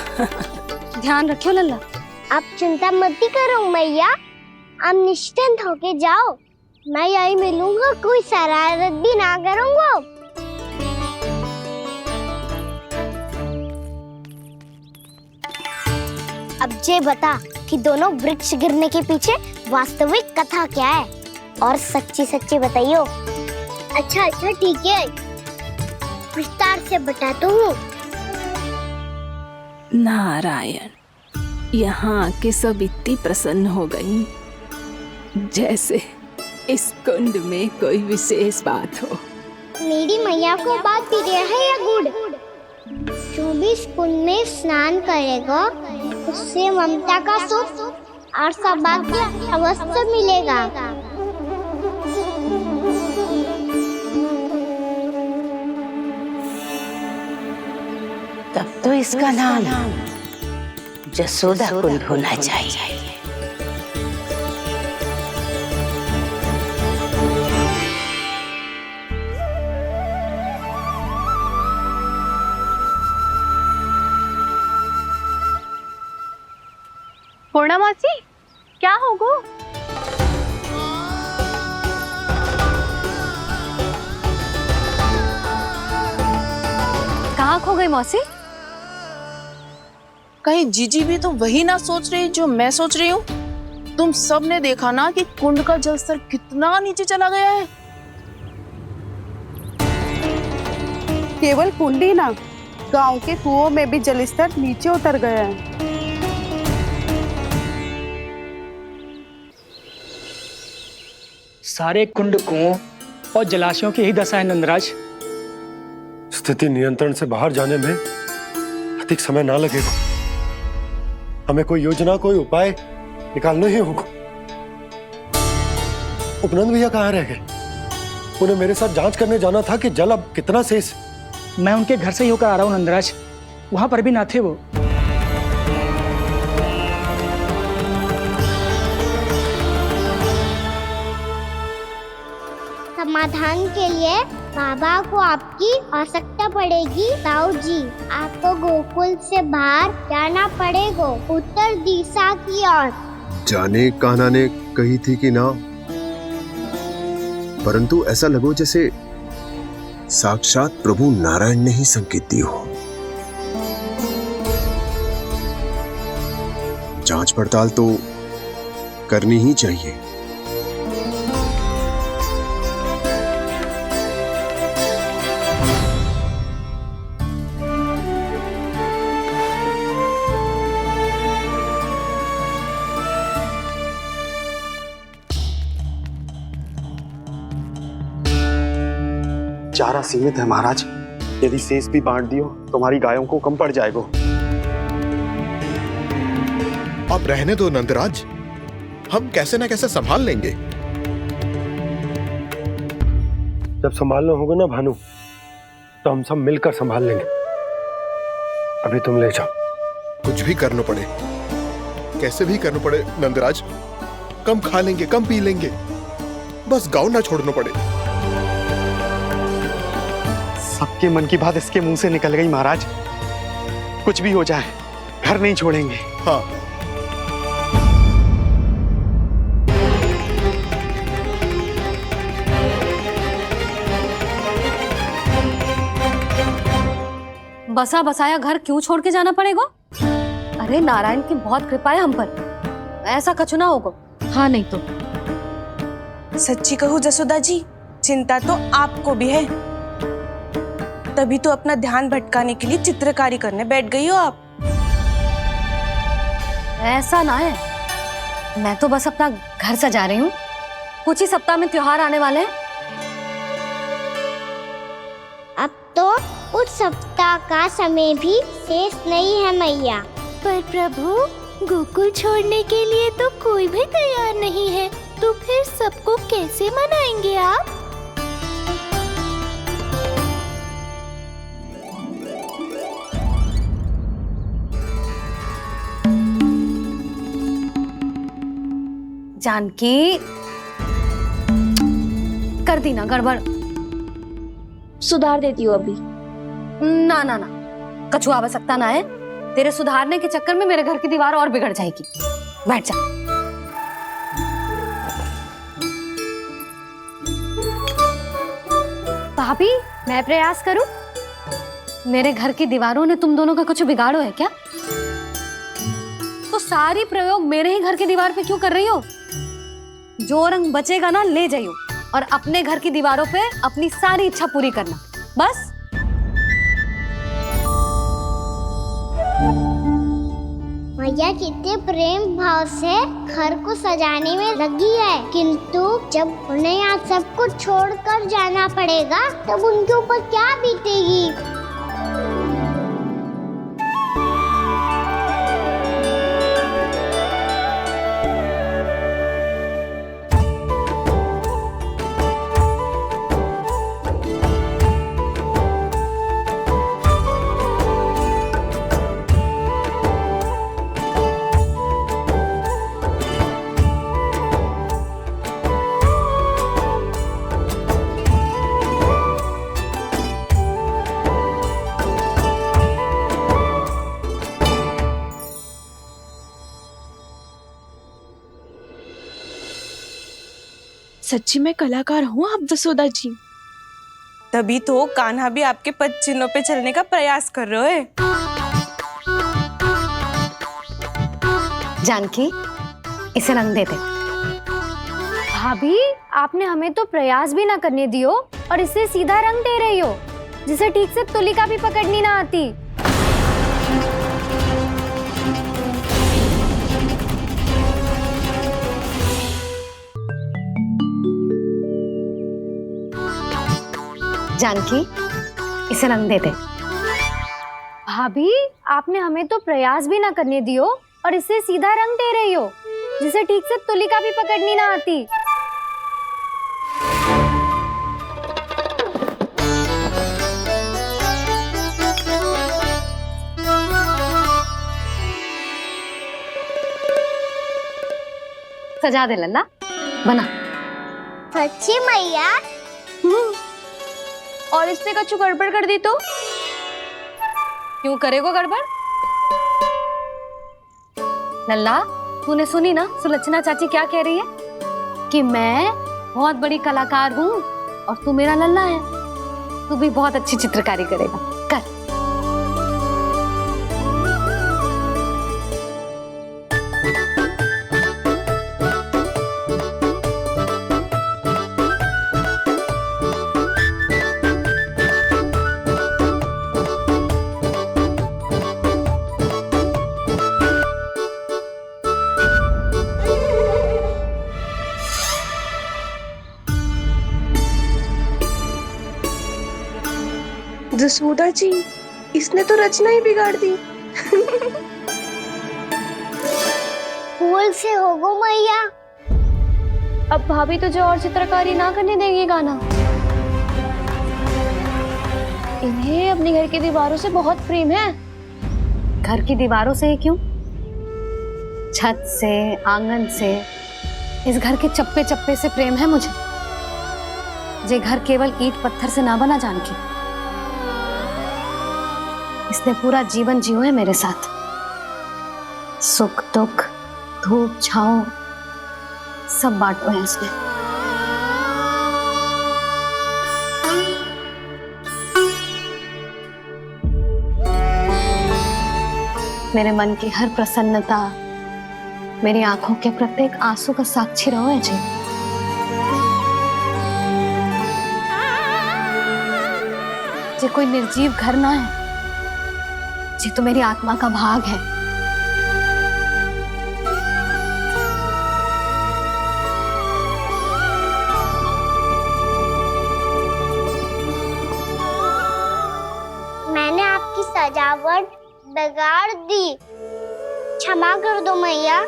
ध्यान रखियो लल्ला। आप चिंता मत करो मैया, आप निश्चिंत होके जाओ, मैं यही मिलूंगा, कोई शरारत भी ना करूंगा। अब ये बता कि दोनों वृक्ष गिरने के पीछे वास्तविक कथा क्या है, और सच्ची सच्ची बताइयो। अच्छा अच्छा ठीक है, विस्तार से बताता हूँ। नारायण, यहाँ के सब इतनी प्रसन्न हो गई जैसे इस कुंड में कोई विशेष बात हो। मेरी मैया को बात प्रिय है या गुड़? जो भी इस कुंड में स्नान करेगा उससे ममता का सुख और सौभाग्य अवश्य मिलेगा। तब तो इसका नाम जसोदा कुंड होना चाहिए। पूर्णा मौसी, क्या होगो? कहाँ खो गई मौसी? कहीं जीजी भी तो वही ना सोच रही जो मैं सोच रही हूँ। तुम सब ने देखा ना कि कुंड का जलस्तर कितना नीचे चला गया है। केवल कुंड ही ना, गांव के कुओं में भी जलस्तर नीचे उतर गया है। सारे कुंड कुओं और जलाशयों की ही दशा है नंदराज। स्थिति नियंत्रण से बाहर जाने में अधिक समय ना लगेगा। हमें कोई योजना, कोई उपाय निकालना ही होगा। उपनंद भैया कहाँ रह गए? उन्हें मेरे साथ जांच करने जाना था कि जल अब कितना शेष। मैं उनके घर से ही होकर आ रहा हूँ नंदराज, वहां पर भी ना थे वो। समाधान के लिए बाबा को आपकी आवश्यकता पड़ेगी। ताऊ जी, आपको गोकुल से बाहर जाना पड़ेगा, उत्तर दिशा की ओर। जाने कान्हा ने कही थी कि ना, परंतु ऐसा लगो जैसे साक्षात प्रभु नारायण ने ही संकेत दी हो। जांच पड़ताल तो करनी ही चाहिए। चारा सीमित है महाराज, यदि शेष भी बांट दियो तो हमारी गायों को कम पड़ जाएगा। अब रहने दो नंदराज, हम कैसे न कैसे संभाल लेंगे। जब संभालना होगा ना भानु, तो हम सब मिलकर संभाल लेंगे। अभी तुम ले जाओ। कुछ भी करना पड़े, कैसे भी करना पड़े नंदराज, कम खा लेंगे, कम पी लेंगे, बस गाँव ना छोड़ना पड़े। सबके मन की बात इसके मुंह से निकल गई महाराज। कुछ भी हो जाए, घर नहीं छोड़ेंगे। हाँ, बसा बसाया घर क्यों छोड़ के जाना पड़ेगा? अरे नारायण की बहुत कृपा है हम पर, ऐसा कछु ना होगा। हाँ नहीं तो सच्ची कहूँ जसोदा जी, चिंता तो आपको भी है, तभी तो अपना ध्यान भटकाने के लिए चित्रकारी करने बैठ गई हो आप। ऐसा ना है, मैं तो बस अपना घर सजा रही हूँ। कुछ ही सप्ताह में त्योहार आने वाले हैं। अब तो उस सप्ताह का समय भी शेष नहीं है मैया। पर प्रभु, गोकुल छोड़ने के लिए तो कोई भी तैयार नहीं है, तो फिर सबको कैसे मनाएंगे आप? जानकी, कर दी ना गड़बड़। सुधार देती हूँ अभी। ना ना ना, कछु आवश्यकता ना है। तेरे सुधारने के चक्कर में मेरे घर की दीवार और बिगड़ जाएगी। बैठ जा। भाभी, मैं प्रयास करूं? मेरे घर की दीवारों ने तुम दोनों का कुछ बिगाड़ो है क्या? तो सारी प्रयोग मेरे ही घर की दीवार पे क्यों कर रही हो? जो रंग बचेगा ना ले जाइयो, और अपने घर की दीवारों पे अपनी सारी इच्छा पूरी करना, बस। मैया कितने प्रेम भाव से घर को सजाने में लगी है, किंतु जब उन्हें यहाँ सब कुछ छोड़कर जाना पड़ेगा तब उनके ऊपर क्या बीतेगी। सच्ची में कलाकार हूँ आप जसोदा जी। तभी तो कान्हा भी आपके पद चिन्हों पे चलने का प्रयास कर रहे है। जानकी, इसे रंग दे दे। भाभी, आपने हमें तो प्रयास भी ना करने दियो और इसे सीधा रंग दे रही हो, जिसे ठीक से तुलिका भी पकड़नी ना आती। जानकी, इसे रंग दे दे। भाभी, आपने हमें तो प्रयास भी ना करने दियो और इसे सीधा रंग दे रही हो, जिसे ठीक से तुलिका भी पकड़नी ना आती। सजा दे लल्ला, बना। सच्ची मैया? और इसने कछु गड़बड़ कर दी तो? क्यों करेगो गड़बड़? लल्ला, तूने सुनी ना सुलक्षणा चाची क्या कह रही है? कि मैं बहुत बड़ी कलाकार हूँ और तू मेरा लल्ला है। तू भी बहुत अच्छी चित्रकारी करेगा, कर। जसोदा जी, इसने तो रचना ही बिगाड़ दी। फूल से होगो मैया। अब भाभी तुझे और चित्रकारी ना करने देंगी गाना। इन्हें अपने घर की दीवारों से बहुत प्रेम है। घर की दीवारों से ही क्यों? छत से, आंगन से, इस घर के चप्पे चप्पे से प्रेम है मुझे। ये घर केवल ईंट पत्थर से ना बना जानकी। इसने पूरा जीवन जियो है मेरे साथ। सुख दुख, धूप छांव सब बांटो है इसने। मेरे मन की हर प्रसन्नता, मेरी आंखों के प्रत्येक आंसू का साक्षी रहो है जी। ये कोई निर्जीव घर ना है, ये तो मेरी आत्मा का भाग है। मैंने आपकी सजावट बिगाड़ दी, क्षमा कर दो मैया।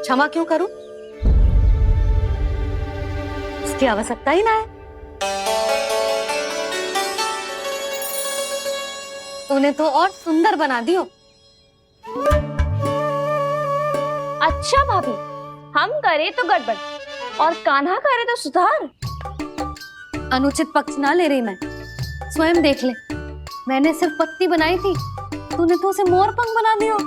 क्षमा क्यों करूं? इसकी आवश्यकता ही ना है। तूने तो और सुंदर बना दियो। अच्छा भाभी, हम करे तो गड़बड़ और कान्हा करे तो सुधार। अनुचित पक्ष ना ले रही मैं, स्वयं देख ले। मैंने सिर्फ पत्ती बनाई थी, तूने तो उसे मोर पंख बना दियो।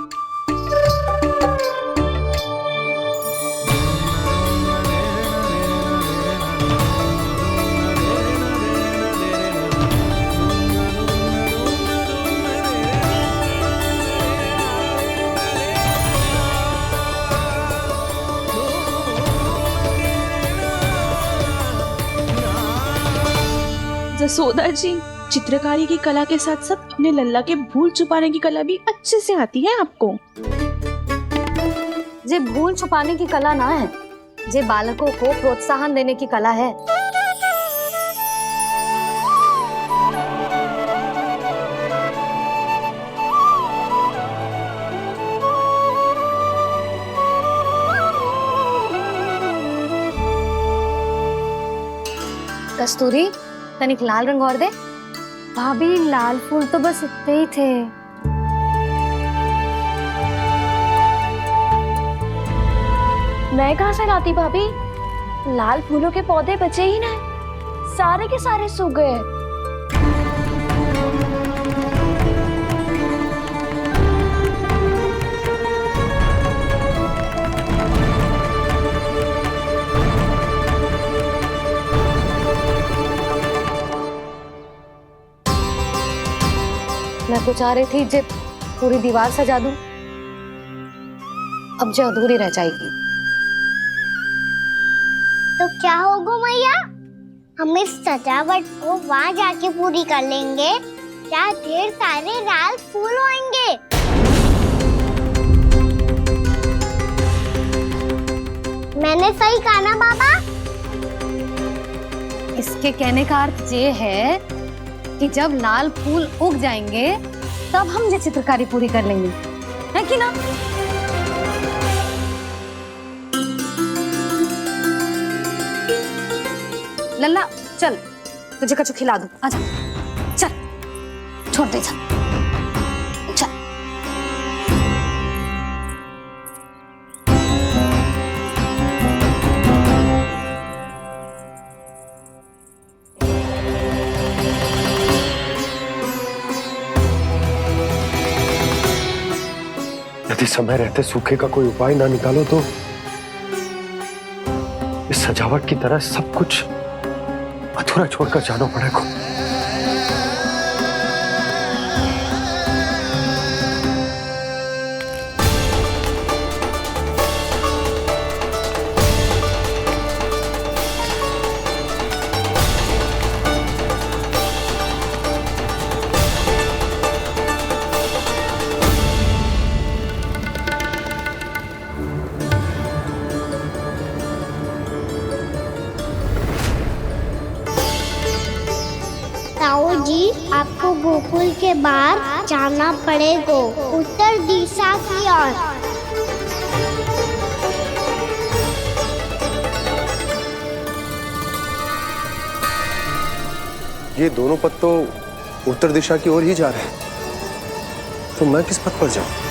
जसोदा जी, चित्रकारी की कला के साथ साथ अपने लल्ला के भूल छुपाने की कला भी अच्छे से आती है आपको। ये भूल छुपाने की कला ना है, ये बालकों को प्रोत्साहन देने की कला है। कस्तूरी, तनिक लाल रंग और दे। भाभी, लाल फूल तो बस इतने ही थे। मैं कहाँ से लाती भाभी? लाल फूलों के पौधे बचे ही ना, सारे के सारे सूख गए। मैं तो चाह रही थी जे पूरी दीवार सजा दूं, अब जो अधूरी रह जाएगी। तो क्या होगा मैया, हम इस सजावट को वहाँ जाके पूरी कर लेंगे जहाँ ढेर सारे लाल फूल होंगे। मैंने सही कहा ना बाबा? इसके कहने का अर्थ ये है कि जब लाल फूल उग जाएंगे तब हम ये चित्रकारी पूरी कर लेंगे, है कि ना? लल्ला चल, तुझे कछु खिला दूं, आजा, चल, छोड़ दे, चल, चल। यदि समय रहते सूखे का कोई उपाय ना निकालो तो इस सजावट की तरह सब कुछ अधूरा छोड़कर जाना पड़ेगा। ताऊ जी, आपको गोकुल के बाहर जाना पड़ेगा, उत्तर दिशा की ओर। ये दोनों पथ तो उत्तर दिशा की ओर ही जा रहे हैं, तो मैं किस पथ पर जाऊं?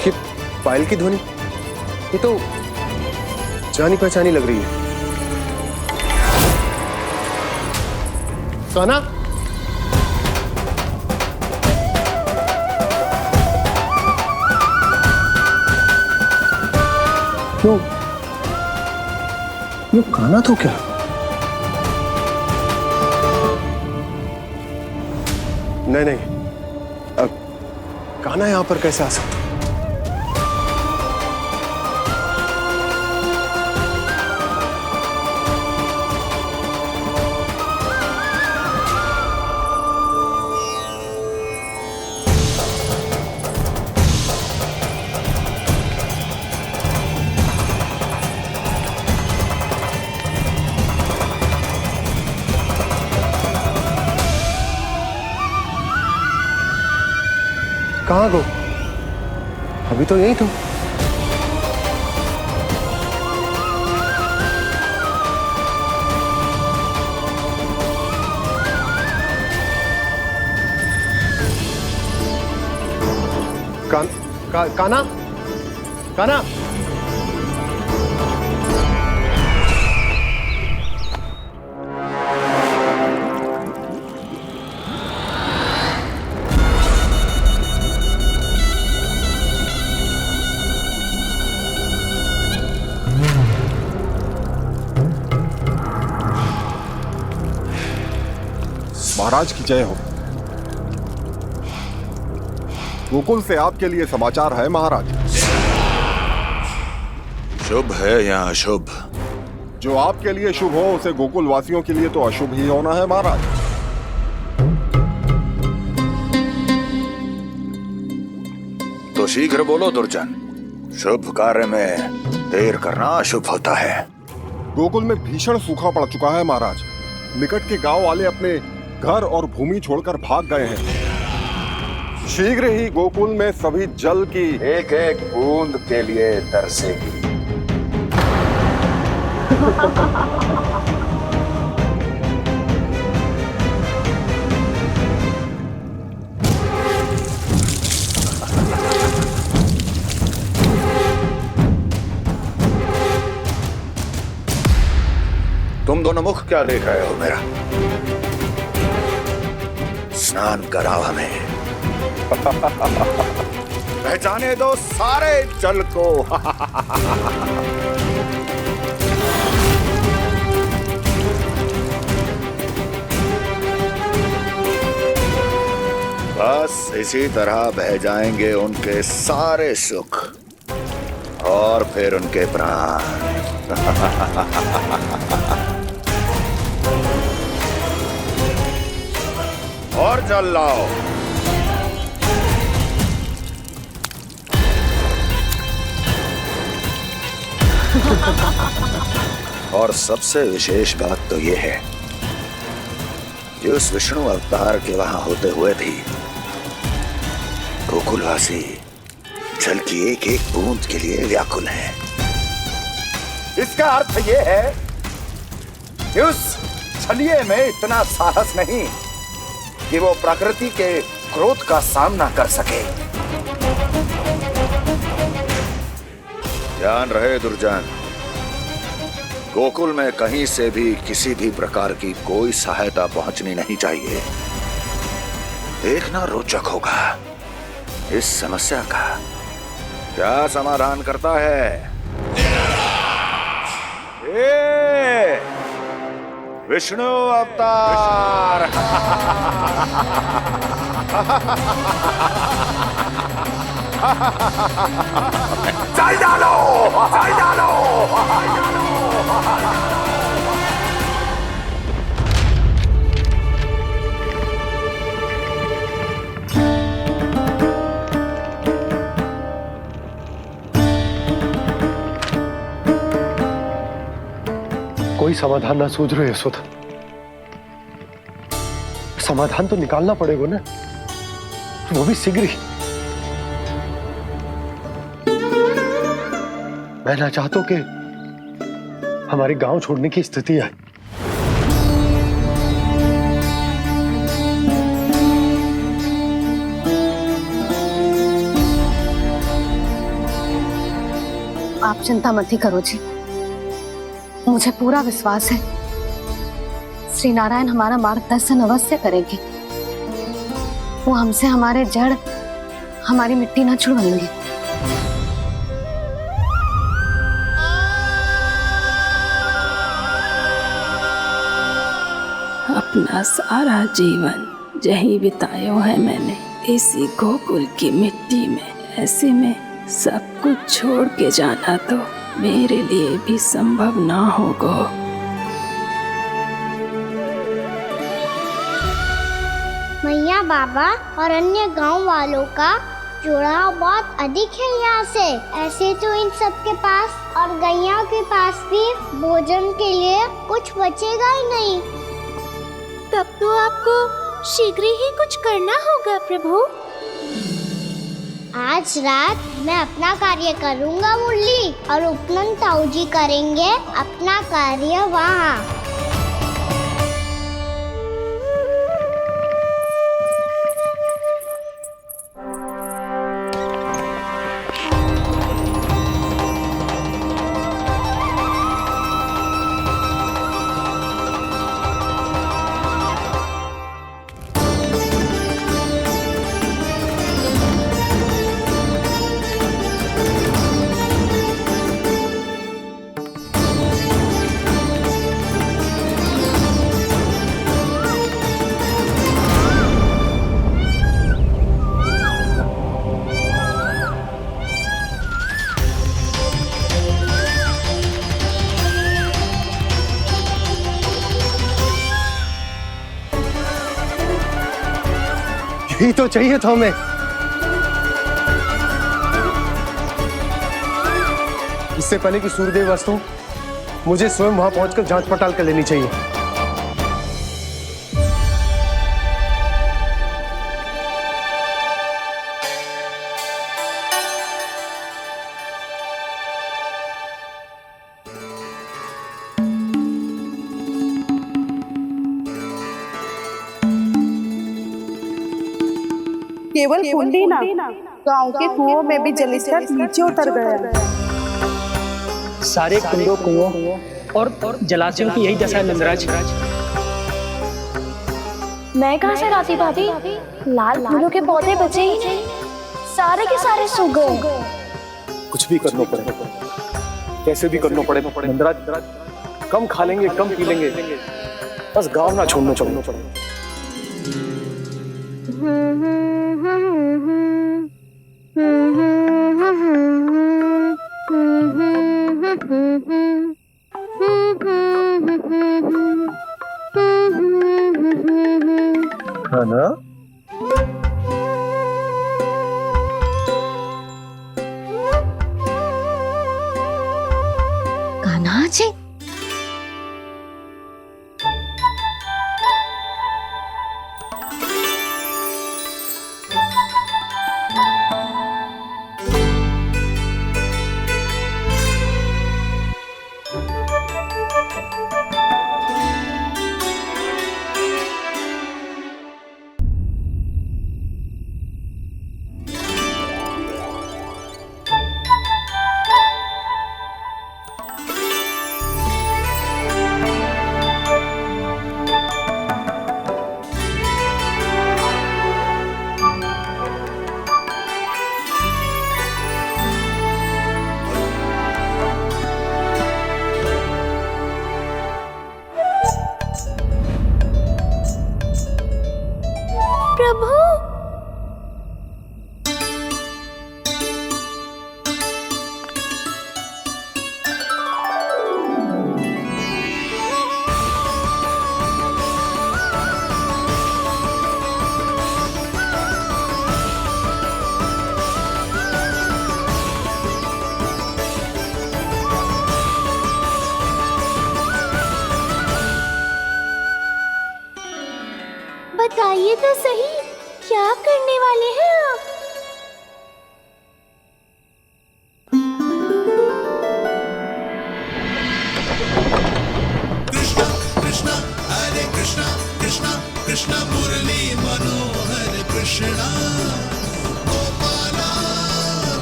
ये पायल की ध्वनि, ये तो जानी पहचानी लग रही है। कान्हा, क्यों? ये कान्हा तो क्या? नहीं नहीं, अब कान्हा यहां पर कैसे आ सकता? कहाँ गो? अभी तो यही तो। कान्हा, कान्हा, महाराज की जय हो। गोकुल से आपके लिए समाचार है महाराज। शुभ है या अशुभ? जो आपके लिए शुभ हो उसे गोकुल वासियों के लिए तो अशुभ ही होना है महाराज। तो शीघ्र बोलो दुर्जन, शुभ कार्य में देर करना अशुभ होता है। गोकुल में भीषण सूखा पड़ चुका है महाराज। निकट के गांव वाले अपने घर और भूमि छोड़कर भाग गए हैं। शीघ्र ही गोकुल में सभी जल की एक एक बूंद के लिए तरसेगी। तुम दोनों मुख क्या देख रहे हो मेरा? स्नान कराओ हमें। बह जाने दो सारे जल को। बस इसी तरह बह जाएंगे उनके सारे सुख और फिर उनके प्राण। और जल लाओ। और सबसे विशेष बात तो यह है कि उस विष्णु अवतार के वहां होते हुए भी गोकुलवासी जल की एक एक बूंद के लिए व्याकुल है। इसका अर्थ यह है कि उस छलिए में इतना साहस नहीं कि वो प्रकृति के क्रोध का सामना कर सके। ध्यान रहे दुर्जन, गोकुल में कहीं से भी किसी भी प्रकार की कोई सहायता पहुंचनी नहीं चाहिए। देखना रोचक होगा इस समस्या का क्या समाधान करता है। ए, विष्णु अवतार। चल डालो, चल डालो। कोई समाधान ना सूझ रहे यशोदा। समाधान तो निकालना पड़ेगा ना, वो भी शीघ्र ही। मैं ना चाहता हूं कि हमारे गांव छोड़ने की स्थिति आए। आप चिंता मत ही करो जी, मुझे पूरा विश्वास है श्री नारायण हमारा मार्गदर्शन अवश्य करेंगे। वो हमसे हमारे जड़, हमारी मिट्टी न छुड़वाएंगे। अपना सारा जीवन जहीं बिताया है मैंने, इसी गोकुल की मिट्टी में। ऐसे में सब कुछ छोड़ के जाना तो मेरे लिए भी संभव ना होगा। मैया बाबा और अन्य गांव वालों का जुड़ाव बहुत अधिक है यहाँ से। ऐसे तो इन सब के पास और गैया के पास भी भोजन के लिए कुछ बचेगा ही नहीं। तब तो आपको शीघ्र ही कुछ करना होगा प्रभु। आज रात मैं अपना कार्य करूँगा मुरली, और उपनंद ताऊ जी करेंगे अपना कार्य वहाँ। यही तो चाहिए था हमें। इससे पहले कि सूर्यदेव वस्तु, मुझे स्वयं वहां पहुंचकर जांच पड़ताल कर लेनी चाहिए। केवल कुंडी ना, गांव के कुओं में भी जलस्तर नीचे उतर गया। सारे कुंडों, कुओं और जलाशयों की यही दशा है नंदराज। मैं कहाँ से लाती भाभी? लाल फूलों के पौधे बचे ही नहीं, सारे के सारे सो गए। कुछ भी करना पड़ेगा, कैसे भी करना पड़ेगा। नंदराज, कम खा लेंगे, कम पी लेंगे, बस गांव ना छोड़ना पड़ेगा। है ना? कान्हा जी, प्रभु, बताइए तो सही, क्या करने वाले हैं आप? कृष्णा हरे कृष्णा कृष्णा कृष्णा मुरली मनोहर कृष्णा गोपाला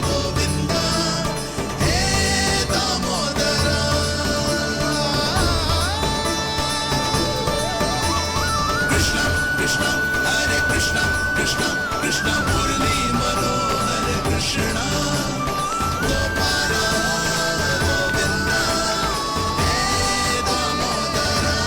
गोविंदा हे दामोदरा कृष्णा कृष्णा हरे कृष्णा कृष्णा कृष्णा मुरली मनोहर कृष्णा गोपाला गोविंदा हे दामोदरा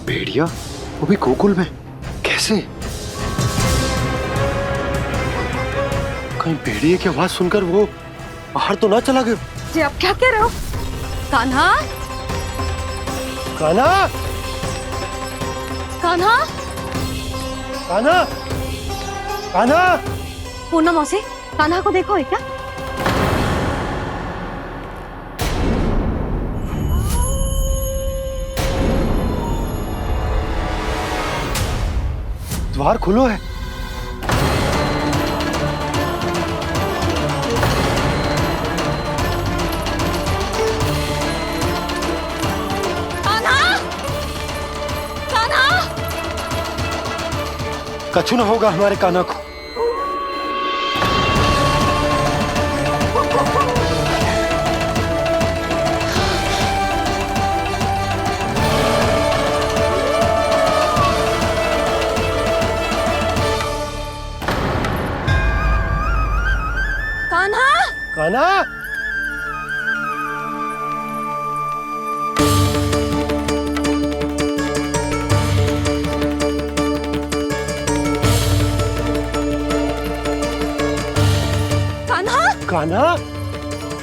भेड़िया, वो भी गोकुल में, कैसे? कहीं भेड़िए की आवाज सुनकर वो बाहर तो ना चला गया? जी आप क्या कह रहे हो? कान्हा, कान्हा, कान्हा, कान्हा, कान्हा। पूनम मौसी, कान्हा को देखो है क्या? द्वार खुलो है। कछु न होगा हमारे कान्हा को। कान्हा, कान्हा, कान्हा, कान्हा,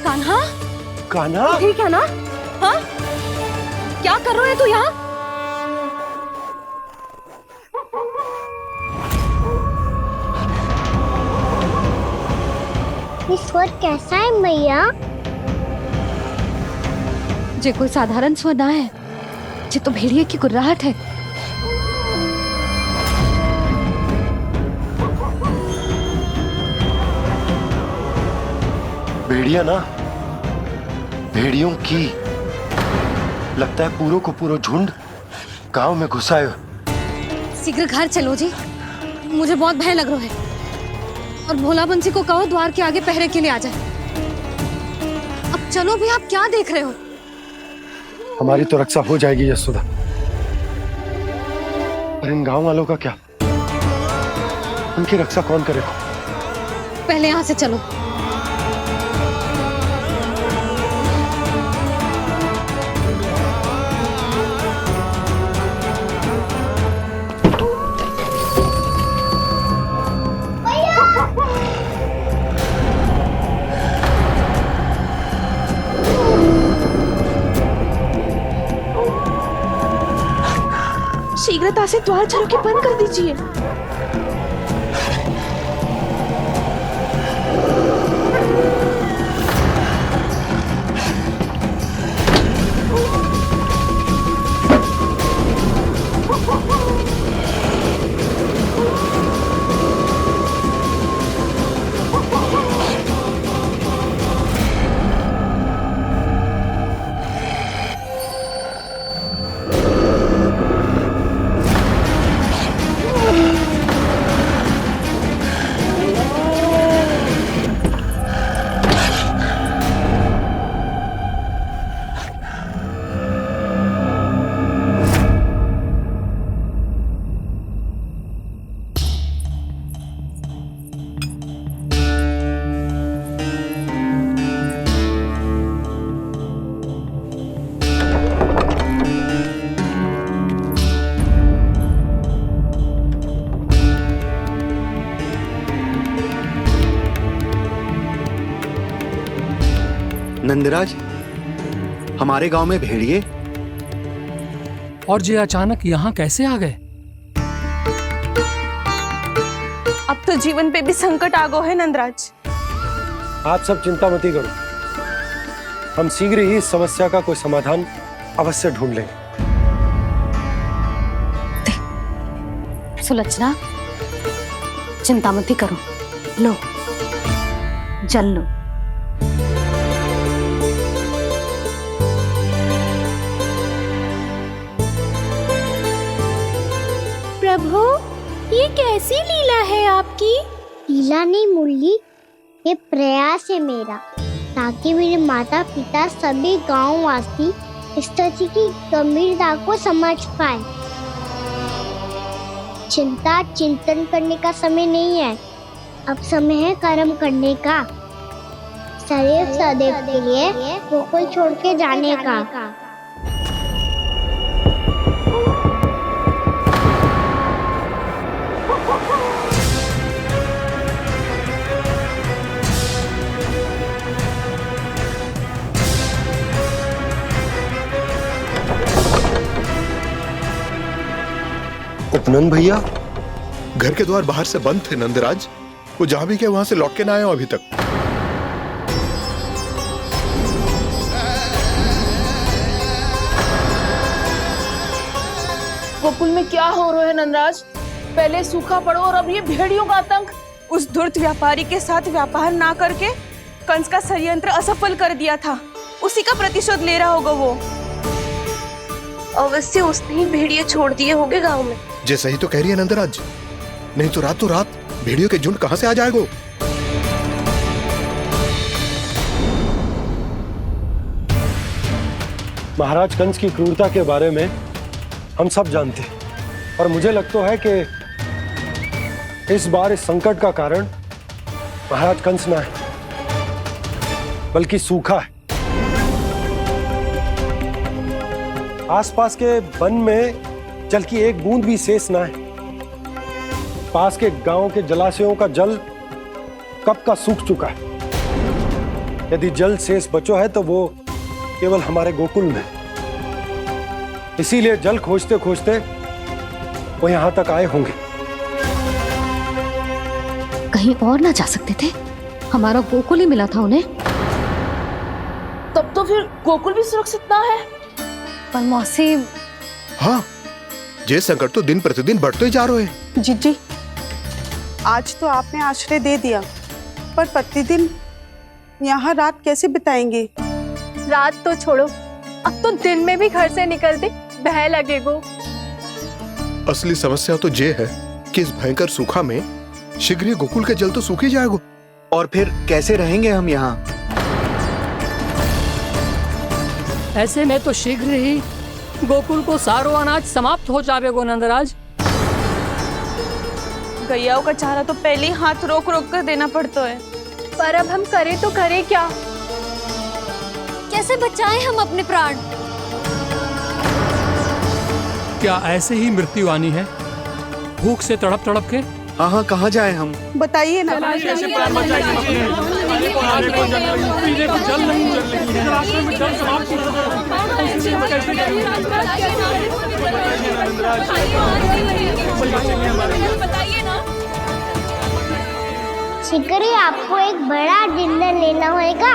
कान्हा, कान्हा, ठीक है ना? हाँ, क्या कर रहे हो तू यहाँ? ये स्वर कैसा है मैया? जे कोई साधारण स्वर ना है, जे तो भेड़िए की गुर्राहट है। भेड़िया ना, भेड़ियों की। लगता है पूरो को पूरो झुंड गांव में घुसा है। शीघ्र घर चलो जी, मुझे बहुत भय लग रहा है। और भोला बंसी को कहो द्वार के आगे पहरे के लिए आ जाए। अब चलो भी, आप क्या देख रहे हो? हमारी तो रक्षा हो जाएगी यशोदा, पर इन गांव वालों का क्या? उनकी रक्षा कौन करेगा? पहले यहाँ से चलो। शीघ्रता से द्वार चारों के बंद कर दीजिए। नंदराज, हमारे गांव में भेड़िए और ये अचानक यहाँ कैसे आ गए? अब तो जीवन पे भी संकट आ गो है नंदराज। आप सब चिंता मत करो, हम शीघ्र ही इस समस्या का कोई समाधान अवश्य ढूंढ लेंगे। सुलक्षणा, चिंता मत करो, लो जल लो। प्रभु, ये कैसी लीला है आपकी? लीला नहीं मुरली, ये प्रयास है मेरा, ताकि मेरे माता पिता सभी गांव वासी इस स्थिति की गंभीरता को समझ पाए। चिंता चिंतन करने का समय नहीं है, अब समय है कर्म करने का, सदैव सदैव के लिए गोकुल छोड़ के जाने का। उपनंद भैया, घर के द्वार बाहर से बंद थे नंदराज, वो जहां भी गए वहां से लौट के ना आए हो अभी तक। गोकुल में क्या हो रहा है नंदराज? पहले सूखा पड़ो और अब ये भेड़ियों का आतंक। उस धूर्त व्यापारी के साथ व्यापार ना करके कंस का षड्यंत्र असफल कर दिया था, उसी का प्रतिशोध ले रहा होगा वो। अवश्य उसने ही भेड़िए छोड़ दिए होंगे गांव में। जैसा ही तो कह रही है नंदराज, नहीं तो रातों रात भेड़ियों के झुंड कहां से आ जाएगा? महाराज कंस की क्रूरता के बारे में हम सब जानते हैं, और मुझे लगता है कि इस बार इस संकट का कारण महाराज कंस ना है, बल्कि सूखा है। आसपास के वन में जल की एक बूंद भी शेष ना है। पास के गांव के जलाशयों का जल कब का सूख चुका है। यदि जल शेष बचो है तो वो केवल हमारे गोकुल में। इसीलिए जल खोजते खोजते वो यहां तक आए होंगे। कहीं और ना जा सकते थे? हमारा गोकुल ही मिला था उन्हें। तब तो फिर गोकुल भी सुरक्षित ना है। पर मौसी, हाँ, ये संकट तो दिन प्रतिदिन बढ़ते जा रहे हैं। जीजी, आज तो आपने आश्रय दे दिया, पर प्रतिदिन यहाँ रात कैसे बिताएंगे? रात तो छोड़ो, अब तो दिन में भी घर से निकलते भय लगेगो। असली समस्या तो ये है कि इस भयंकर सूखा में शीघ्र ही गोकुल के जल तो सूख ही जाएगा। और फिर कैसे रहेंगे हम यहाँ? ऐसे में तो शीघ्र ही गोकुल को सारो अनाज समाप्त हो जाएगा नंदराज। गैयाओं का चारा तो पहले ही हाथ रोक रोक कर देना पड़ता है। पर अब हम करें तो करें क्या? कैसे बचाएं हम अपने प्राण? क्या ऐसे ही मृत्यु आनी है, भूख से तड़प तड़प के? हाँ हाँ, कहाँ जाए हम? बताइए ना। कैसे प्राण बचाएंगे हम अपने? खाने को जल नहीं, पीने को जल नहीं, रास्ते में जल समाप्त हो रहा है। शीघ्र ही आपको एक बड़ा डिनर लेना होगा।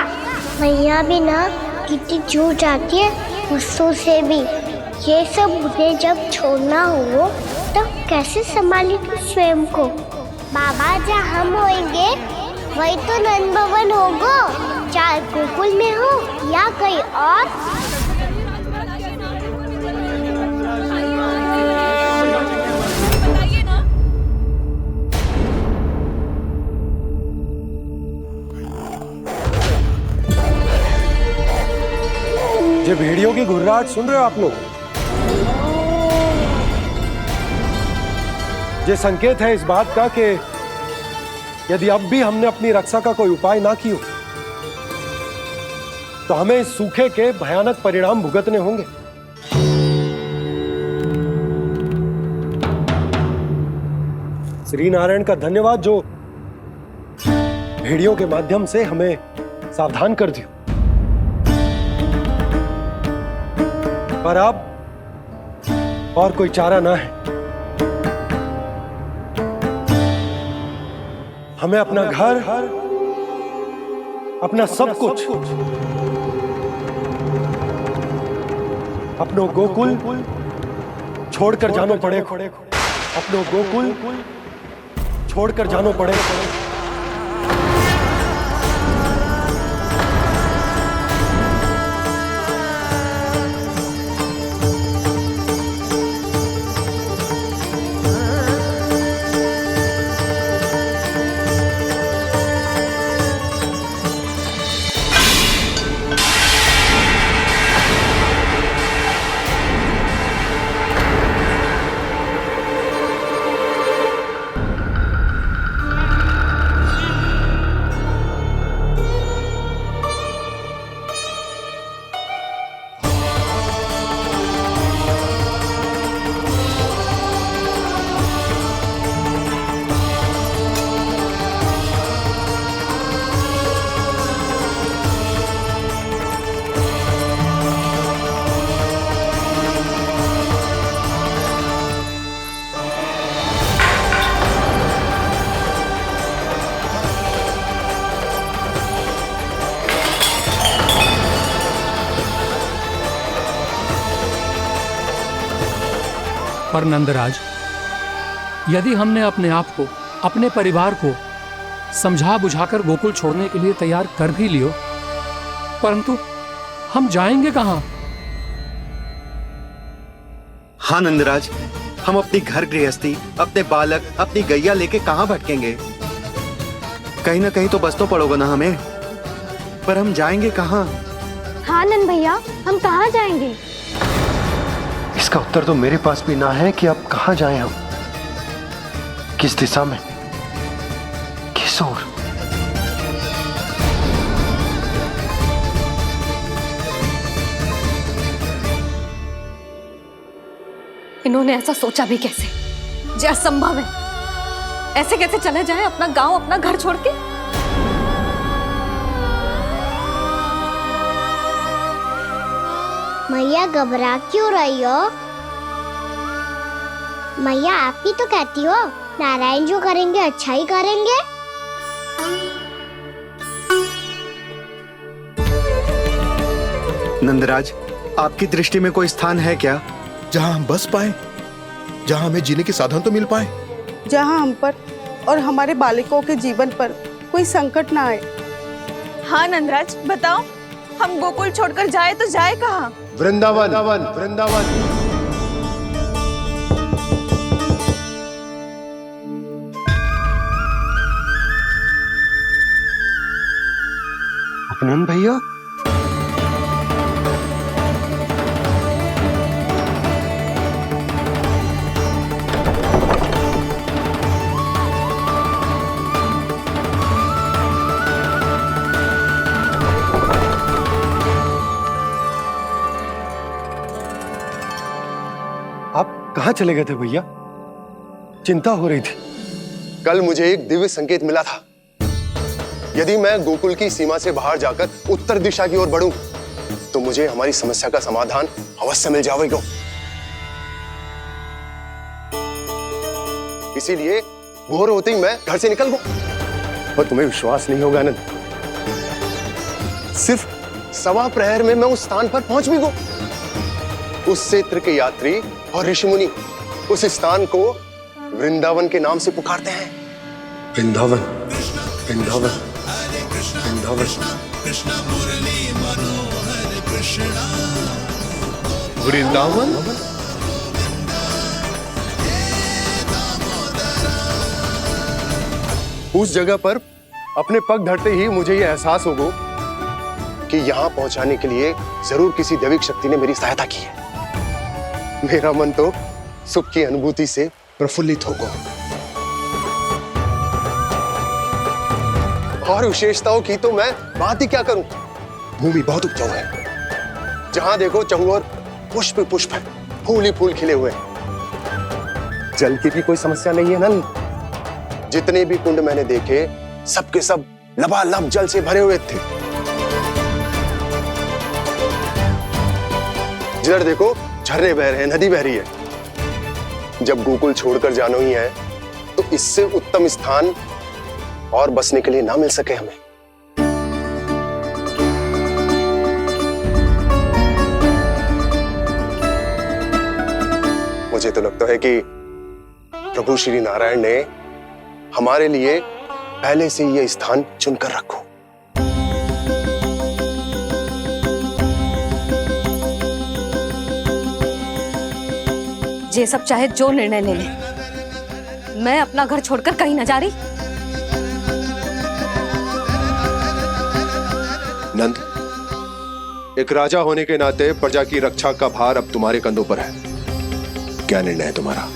मैया भी ना कितनी जूझ आती है गुस्सों से भी। ये सब मुझे जब छोड़ना हो तब कैसे संभाली तू स्वयं को? बाबा जहाँ हम होंगे वही तो नंद भवन होगा, चाहे गोकुल में हो या कहीं और। ये भेड़ियों की घुर्राहट सुन रहे हो आप लोग? ये संकेत है इस बात का कि यदि अब भी हमने अपनी रक्षा का कोई उपाय ना किया तो हमें इस सूखे के भयानक परिणाम भुगतने होंगे। श्री नारायण का धन्यवाद जो भेड़ियों के माध्यम से हमें सावधान कर दिया। पर अब और कोई चारा ना है। हमें अपना घर, अपना सब कुछ, अपनो गोकुल छोड़कर जानो पड़े। अपनो गोकुल छोड़कर जानो पड़े। पर नंदराज, यदि हमने अपने आप को, अपने परिवार को समझा बुझाकर गोकुल छोड़ने के लिए तैयार कर भी लियो, परंतु हम जाएंगे कहां? हाँ नंदराज, हम अपनी घर गृहस्थी, अपने बालक, अपनी गैया लेके कहाँ भटकेंगे? कहीं ना कहीं तो बस तो पड़ोगे ना हमें, पर हम जाएंगे कहाँ? हाँ नंद भैया, हम कहाँ जाएंगे? इसका उत्तर तो मेरे पास भी ना है कि अब कहाँ जाएं हम, किस दिशा में, किस ओर। इन्होंने ऐसा सोचा भी कैसे? जो असंभव है। ऐसे कैसे चले जाएं अपना गांव, अपना घर छोड़ के? मैया घबरा क्यों रही हो? मैया आप ही तो कहती हो नारायण जो करेंगे अच्छा ही करेंगे। नंदराज, आपकी दृष्टि में कोई स्थान है क्या जहां हम बस पाए, जहां हमें जीने के साधन तो मिल पाए, जहाँ हम पर और हमारे बालकों के जीवन पर कोई संकट ना आए? हाँ नंदराज, बताओ हम गोकुल छोड़कर जाए तो जाए कहाँ? वृंदावन, वृंदावन। उपनंद भैया, कहाँ चले गए थे भैया? चिंता हो रही थी। कल मुझे एक दिव्य संकेत मिला था। यदि मैं गोकुल की सीमा से बाहर जाकर उत्तर दिशा की ओर बढ़ूं, तो मुझे हमारी समस्या का समाधान अवश्य मिल जाएगा। इसीलिए भोर होते ही मैं घर से निकल गया। और तुम्हें विश्वास नहीं होगा आनंद, सिर्फ 1.25 प्रहर में मैं उस स्थान पर पहुंच भी गया। उस क्षेत्र के यात्री और ऋषिमुनि उस स्थान को वृंदावन के नाम से पुकारते हैं। वृंदावन, वृंदावन, वृंदावन। वृंदावन? उस जगह पर अपने पग धरते ही मुझे यह एहसास होगा कि यहां पहुंचाने के लिए जरूर किसी दैविक शक्ति ने मेरी सहायता की है। मेरा मन तो सुख की अनुभूति से प्रफुल्लित हो गया। और विशेषताओं की तो मैं बात ही क्या करूं। भूमि बहुत उपजाऊ है, जहां देखो चहुओर पुष्प पुष्प है, फूल ही फूल खिले हुए हैं। जल की भी कोई समस्या नहीं है नंद। जितने भी कुंड मैंने देखे, सबके सब लबालब जल से भरे हुए थे। जिधर देखो झरने बह रहे हैं, नदी बह रही है। जब गोकुल छोड़कर जाना ही है, तो इससे उत्तम स्थान और बसने के लिए ना मिल सके हमें। मुझे तो लगता है कि प्रभु श्री नारायण ने हमारे लिए पहले से यह स्थान चुनकर रखो। ये सब चाहे जो निर्णय ले ले, मैं अपना घर छोड़कर कहीं न जा रही। नंद, एक राजा होने के नाते प्रजा की रक्षा का भार अब तुम्हारे कंधों पर है। क्या निर्णय है तुम्हारा?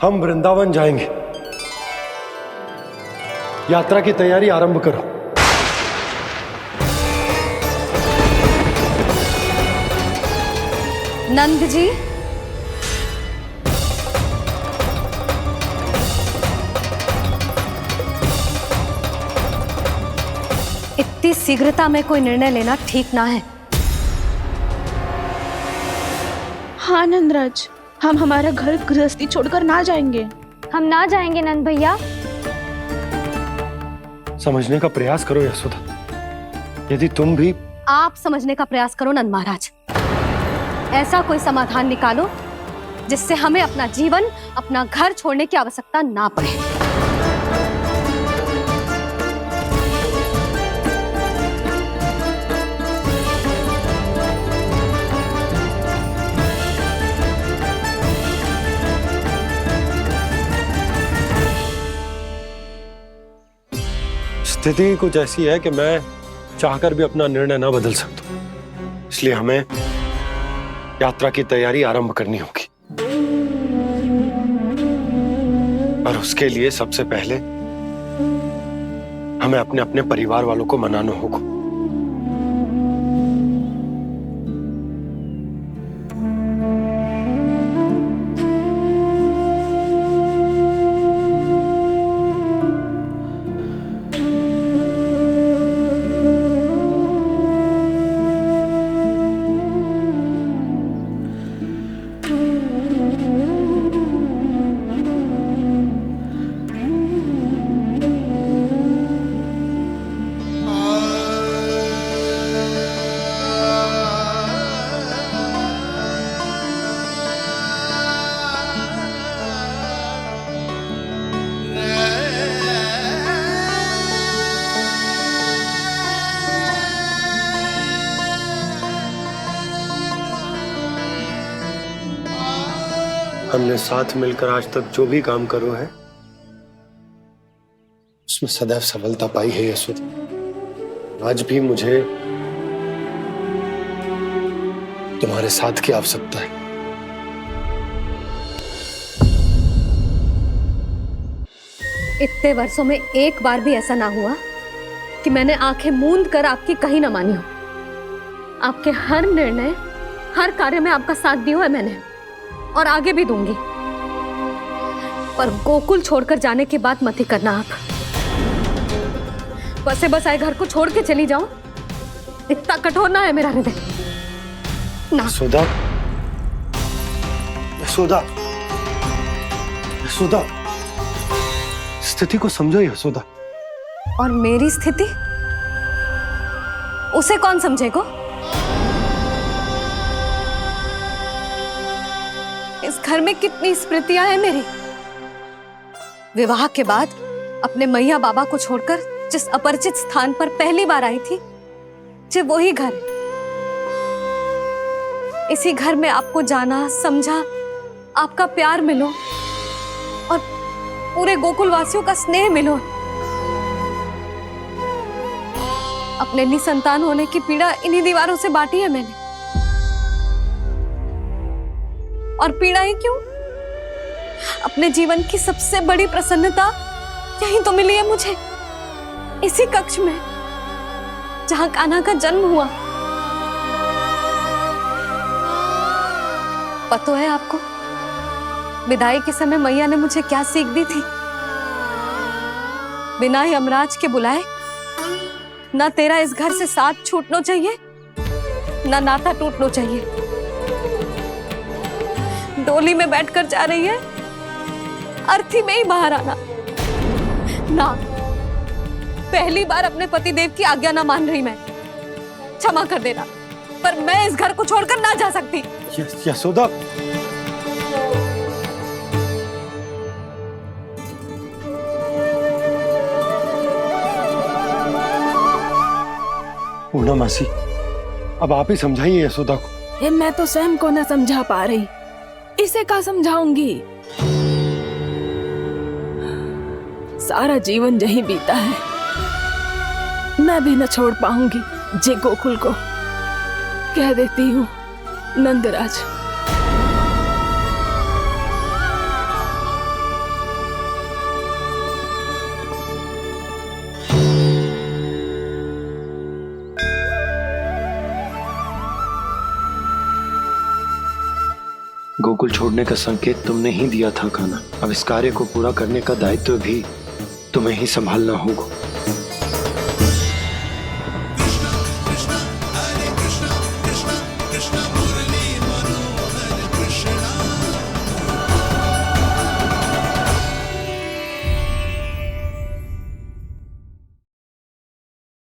हम वृंदावन जाएंगे। यात्रा की तैयारी आरंभ करो। नंद जी, इतनी शीघ्रता में कोई निर्णय लेना ठीक ना है। हाँ नंदराज, हम हमारा घर गृहस्थी छोड़कर ना जाएंगे। हम ना जाएंगे नंद भैया। समझने का प्रयास करो यशोदा। यदि तुम भी आप समझने का प्रयास करो नंद महाराज। ऐसा कोई समाधान निकालो जिससे हमें अपना जीवन, अपना घर छोड़ने की आवश्यकता ना पड़े। स्थिति कुछ ऐसी है कि मैं चाहकर भी अपना निर्णय ना बदल सकता, इसलिए हमें यात्रा की तैयारी आरंभ करनी होगी। और उसके लिए सबसे पहले हमें अपने अपने परिवार वालों को मनाना होगा। हमने साथ मिलकर आज तक जो भी काम करो है उसमें सदैव सफलता पाई है यशोदा। आज भी मुझे तुम्हारे साथ की आवश्यकता है। इतने वर्षों में एक बार भी ऐसा ना हुआ कि मैंने आंखें मूंद कर आपकी कहीं ना मानी हो। आपके हर निर्णय, हर कार्य में आपका साथ दिया है मैंने, और आगे भी दूंगी। पर गोकुल छोड़कर जाने की बात मत ही करना आप। बसे बसाए घर को छोड़ के चली जाऊं, इतना कठोर ना है मेरा हृदय ना। यशोदा, यशोदा, यशोदा, स्थिति को समझो यशोदा। और मेरी स्थिति उसे कौन समझेगा? इस घर में कितनी स्मृतियां हैं मेरी। विवाह के बाद अपने मैया बाबा को छोड़कर जिस अपरिचित स्थान पर पहली बार आई थी, जो वही घर। इसी घर में आपको जाना, समझा, आपका प्यार मिलो और पूरे गोकुल वासियों का स्नेह मिलो। अपने निसंतान होने की पीड़ा इन्हीं दीवारों से बांटी है मैंने। और पीड़ा ही क्यों? अपने जीवन की सबसे बड़ी प्रसन्नता यही तो मिली है मुझे, इसी कक्ष में जहां कान्हा का जन्म हुआ। पता है आपको विदाई के समय मैया ने मुझे क्या सीख दी थी? बिना ही यमराज के बुलाए ना तेरा इस घर से साथ छूटना चाहिए, ना नाता टूटना चाहिए। डोली में बैठकर जा रही है, अर्थी में ही बाहर आना ना। पहली बार अपने पतिदेव की आज्ञा ना मान रही मैं, क्षमा कर देना, पर मैं इस घर को छोड़कर ना जा सकती। यशोदा, पूना मासी, अब आप ही समझाइए यशोदा को। मैं तो स्वयं को न समझा पा रही, इसे क्या समझाऊंगी? सारा जीवन यही बीता है, मैं भी न छोड़ पाऊंगी जे गोकुल को। कह देती हूँ नंदराज। गोकुल छोड़ने का संकेत तुमने ही दिया था कान्हा। अब इस कार्य को पूरा करने का दायित्व भी तुम्हें ही संभालना होगा।